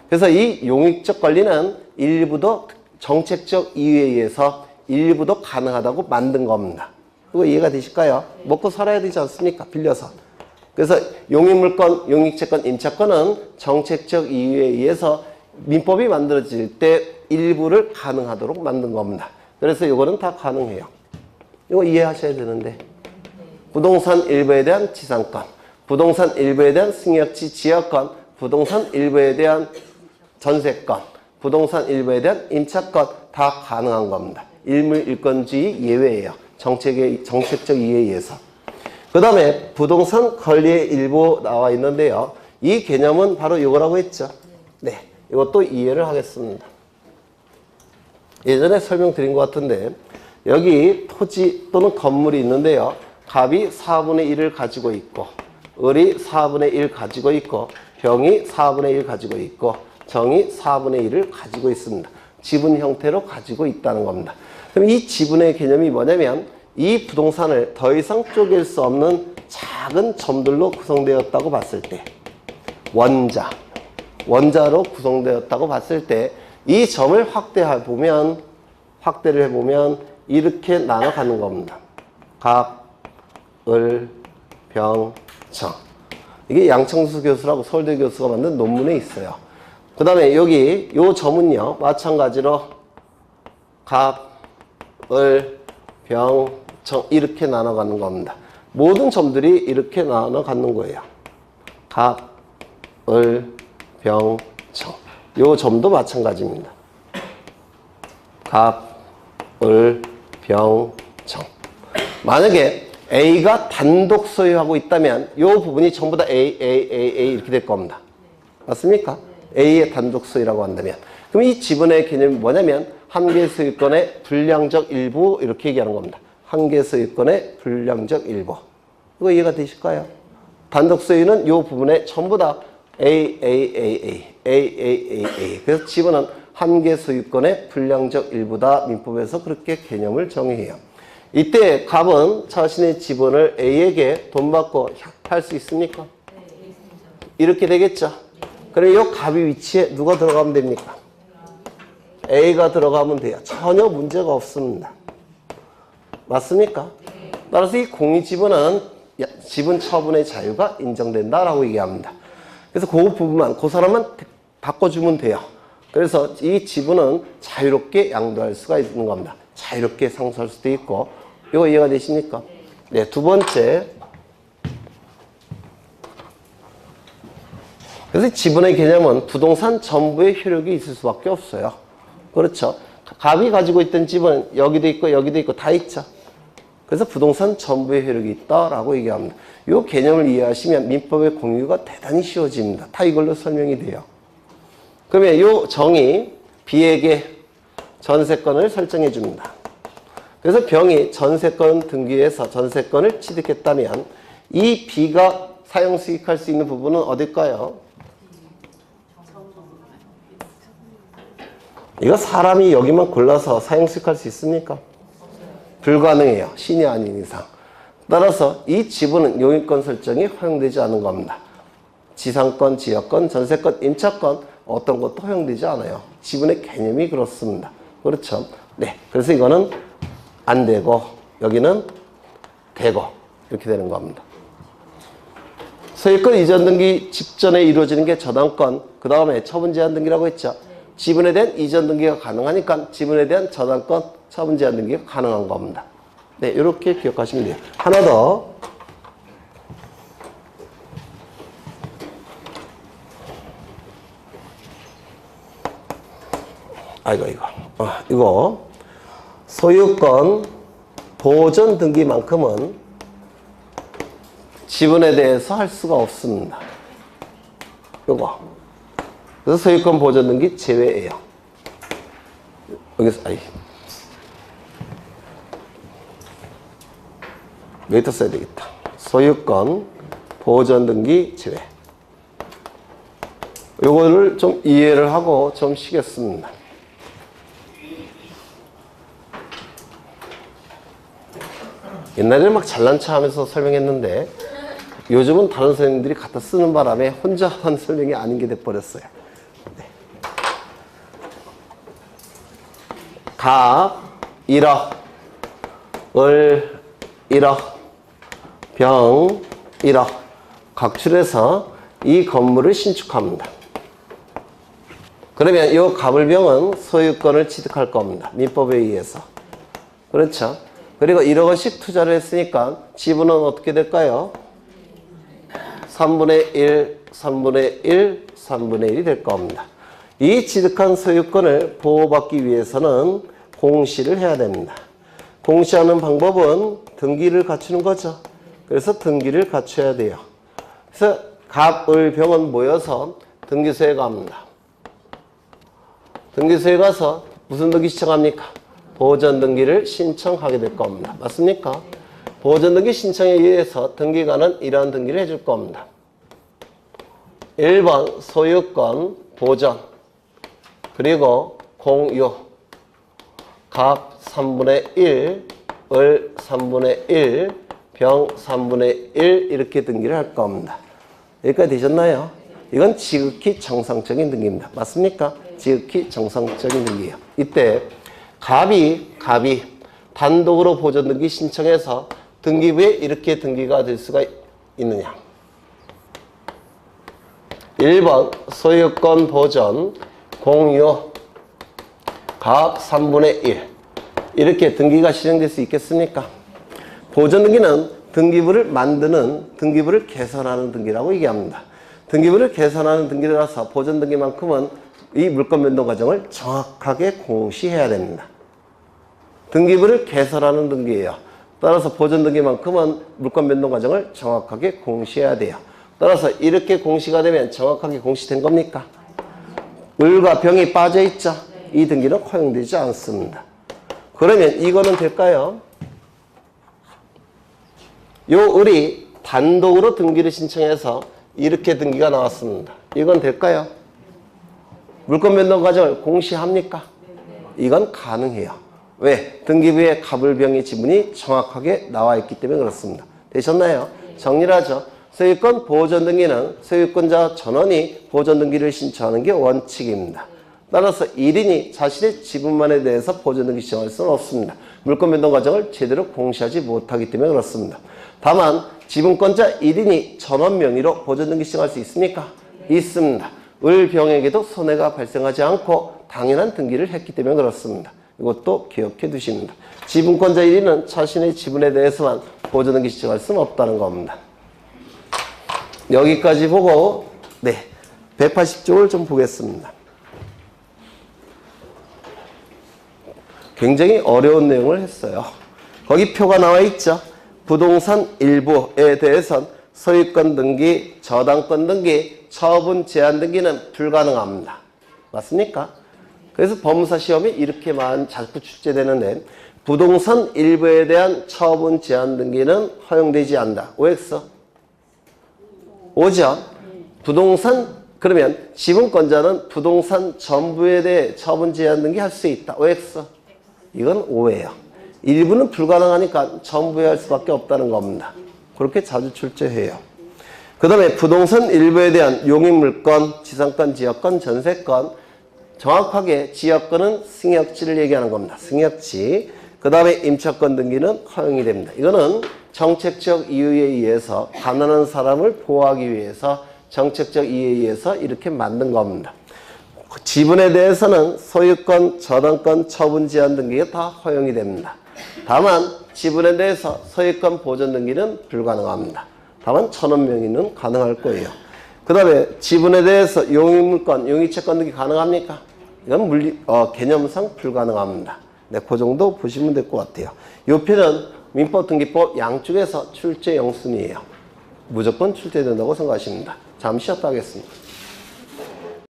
그래서 이 용익적 권리는 일부도 정책적 이유에 의해서 일부도 가능하다고 만든 겁니다. 그거 이해가 되실까요? 먹고 살아야 되지 않습니까? 빌려서. 그래서 용익물권, 용익채권, 임차권은 정책적 이유에 의해서 민법이 만들어질 때 일부를 가능하도록 만든 겁니다. 그래서 이거는 다 가능해요. 이거 이해하셔야 되는데 부동산 일부에 대한 지상권, 부동산 일부에 대한 승역지 지역권, 부동산 일부에 대한 전세권, 부동산 일부에 대한 임차권 다 가능한 겁니다. 일물일권주의 예외예요. 정책적 이유에 의해서. 그 다음에 부동산 권리의 일부 나와 있는데요. 이 개념은 바로 이거라고 했죠. 네, 이것도 이해를 하겠습니다. 예전에 설명드린 것 같은데 여기 토지 또는 건물이 있는데요. 갑이 4분의 1을 가지고 있고 을이 4분의 1 가지고 있고 병이 4분의 1 가지고 있고 정이 4분의 1을 가지고 있습니다. 지분 형태로 가지고 있다는 겁니다. 그럼 이 지분의 개념이 뭐냐면 이 부동산을 더 이상 쪼갤 수 없는 작은 점들로 구성되었다고 봤을 때 원자로 구성되었다고 봤을 때 이 점을 확대를 해보면 이렇게 나눠가는 겁니다. 갑, 을, 병, 정. 이게 양청수 교수라고 서울대 교수가 만든 논문에 있어요. 그 다음에 여기 요 점은요 마찬가지로 갑, 을, 병, 정 이렇게 나눠가는 겁니다. 모든 점들이 이렇게 나눠가는 거예요. 갑, 을, 병, 정. 요 점도 마찬가지입니다. 갑, 을, 병, 정. 만약에 A가 단독 소유하고 있다면 이 부분이 전부 다 A 이렇게 될 겁니다. 맞습니까? A의 단독 소유라고 한다면. 그럼 이 지분의 개념이 뭐냐면 한 개 소유권의 불량적 일부 이렇게 얘기하는 겁니다. 한 개 소유권의 불량적 일부. 이거 이해가 되실까요? 단독 소유는 이 부분에 전부 다 A. 그래서 지분은 한 개 소유권의 불량적 일부다. 민법에서 그렇게 개념을 정의해요. 이때 갑은 자신의 지분을 A에게 돈 받고 팔 수 있습니까? 이렇게 되겠죠. 그럼 이 갑의 위치에 누가 들어가면 됩니까? A가 들어가면 돼요. 전혀 문제가 없습니다. 맞습니까? 따라서 이 공유지분은 지분 처분의 자유가 인정된다라고 얘기합니다. 그래서 그 부분만, 그 사람만 바꿔주면 돼요. 그래서 이 지분은 자유롭게 양도할 수가 있는 겁니다. 자유롭게 상수할 수도 있고. 이거 이해가 되십니까? 네, 두 번째. 그래서 지분의 개념은 부동산 전부의 효력이 있을 수밖에 없어요. 그렇죠? 갑이 가지고 있던 지분은 여기도 있고 다 있죠. 그래서 부동산 전부의 효력이 있다라고 얘기합니다. 이 개념을 이해하시면 민법의 공유가 대단히 쉬워집니다. 다 이걸로 설명이 돼요. 그러면 이 정이 B에게 전세권을 설정해 줍니다. 그래서 병이 전세권 등기에서 전세권을 취득했다면 이 B가 사용 수익할 수 있는 부분은 어딜까요? 이거 사람이 여기만 골라서 사용 수익할 수 있습니까? 불가능해요. 신이 아닌 이상. 따라서 이 지분은 용익권 설정이 허용되지 않은 겁니다. 지상권, 지역권, 전세권, 임차권 어떤 것도 허용되지 않아요. 지분의 개념이 그렇습니다. 그렇죠? 네. 그래서 이거는 안 되고 여기는 되고 이렇게 되는 겁니다. 소유권 이전 등기 직전에 이루어지는 게 저당권, 그 다음에 처분 제한 등기라고 했죠. 지분에 대한 이전 등기가 가능하니까 지분에 대한 저당권, 처분 제한 등기가 가능한 겁니다. 네, 이렇게 기억하시면 돼요. 하나 더. 이거 소유권 보존 등기만큼은 지분에 대해서 할 수가 없습니다. 요거. 그래서 소유권 보존 등기 제외예요. 여기서 여기다 써야 되겠다. 소유권 보존 등기 제외. 요거를 좀 이해를 하고 좀 쉬겠습니다. 옛날에는 막 잘난 체 하면서 설명했는데 요즘은 다른 선생님들이 갖다 쓰는 바람에 혼자 한 설명이 아닌 게 돼버렸어요. 네. 각 1억, 을 1억, 병 1억 각출해서 이 건물을 신축합니다. 그러면 이 가불병은 소유권을 취득할 겁니다. 민법에 의해서. 그렇죠? 그리고 1억 원씩 투자를 했으니까 지분은 어떻게 될까요? 3분의 1, 3분의 1, 3분의 1이 될 겁니다. 이 취득한 소유권을 보호받기 위해서는 공시를 해야 됩니다. 공시하는 방법은 등기를 갖추는 거죠. 그래서 등기를 갖춰야 돼요. 그래서 갑, 을, 병은 모여서 등기소에 갑니다. 등기소에 가서 무슨 등기 신청합니까? 보존 등기를 신청하게 될 겁니다. 맞습니까? 보존 등기 신청에 의해서 등기관은 이러한 등기를 해줄 겁니다. 1번 소유권 보존, 그리고 공유, 갑 3분의 1, 을 3분의 1, 병 3분의 1 이렇게 등기를 할 겁니다. 여기까지 되셨나요? 이건 지극히 정상적인 등기입니다. 맞습니까? 지극히 정상적인 등기예요. 이때 갑이 단독으로 보존 등기 신청해서 등기부에 이렇게 등기가 될 수가 있느냐. 1번 소유권 보존 공유 갑 3분의 1 이렇게 등기가 실행될 수 있겠습니까? 보존 등기는 등기부를 만드는, 등기부를 개선하는 등기라고 얘기합니다. 등기부를 개선하는 등기라서 보존 등기만큼은 이 물권 변동 과정을 정확하게 공시해야 됩니다. 등기부를 개설하는 등기예요. 따라서 보존 등기만큼은 물권 변동 과정을 정확하게 공시해야 돼요. 따라서 이렇게 공시가 되면 정확하게 공시된 겁니까? 을과 병이 빠져 있죠. 이 등기는 허용되지 않습니다. 그러면 이거는 될까요? 요 을이 단독으로 등기를 신청해서 이렇게 등기가 나왔습니다. 이건 될까요? 물권 변동 과정을 공시합니까? 이건 가능해요. 왜? 등기부에 갑을병의 지분이 정확하게 나와 있기 때문에 그렇습니다. 되셨나요? 정리를 하죠. 소유권 보존 등기는 소유권자 전원이 보존 등기를 신청하는 게 원칙입니다. 따라서 1인이 자신의 지분만에 대해서 보존 등기 신청할 수는 없습니다. 물권 변동 과정을 제대로 공시하지 못하기 때문에 그렇습니다. 다만 지분권자 1인이 전원 명의로 보존 등기 신청할 수 있습니까? 있습니다. 을병에게도 손해가 발생하지 않고 당연한 등기를 했기 때문에 그렇습니다. 이것도 기억해 두십니다. 지분권자 1인은 자신의 지분에 대해서만 보존 등기 신청할 수는 없다는 겁니다. 여기까지 보고 180쪽을 좀 보겠습니다. 굉장히 어려운 내용을 했어요. 거기 표가 나와 있죠. 부동산 일부에 대해선 소유권 등기, 저당권 등기, 처분 제한 등기는 불가능합니다. 맞습니까? 그래서 법무사 시험에 이렇게만 자꾸 출제되는데 부동산 일부에 대한 처분 제한 등기는 허용되지 않는다. OX? 오죠? 부동산, 그러면 지분권자는 부동산 전부에 대해 처분 제한 등기 할 수 있다. OX? 이건 오예요. 일부는 불가능하니까 전부에 할 수밖에 없다는 겁니다. 그렇게 자주 출제해요. 그 다음에 부동산 일부에 대한 용익물권, 지상권, 지역권, 전세권, 정확하게 지역권은 승역지를 얘기하는 겁니다. 승역지. 그 다음에 임차권 등기는 허용이 됩니다. 이거는 정책적 이유에 의해서 가난한 사람을 보호하기 위해서 정책적 이유에 의해서 이렇게 만든 겁니다. 지분에 대해서는 소유권, 저당권, 처분 제한 등기가 다 허용이 됩니다. 다만 지분에 대해서 소유권 보존 등기는 불가능합니다. 다만 천원 명의는 가능할 거예요. 그 다음에 지분에 대해서 용의물권, 용의채권 등기 가능합니까? 이건 개념상 불가능합니다. 네, 그 정도 보시면 될 것 같아요. 이 편은 민법, 등기법 양쪽에서 출제 영순이에요. 무조건 출제된다고 생각하십니다. 잠시 쉬었다 하겠습니다.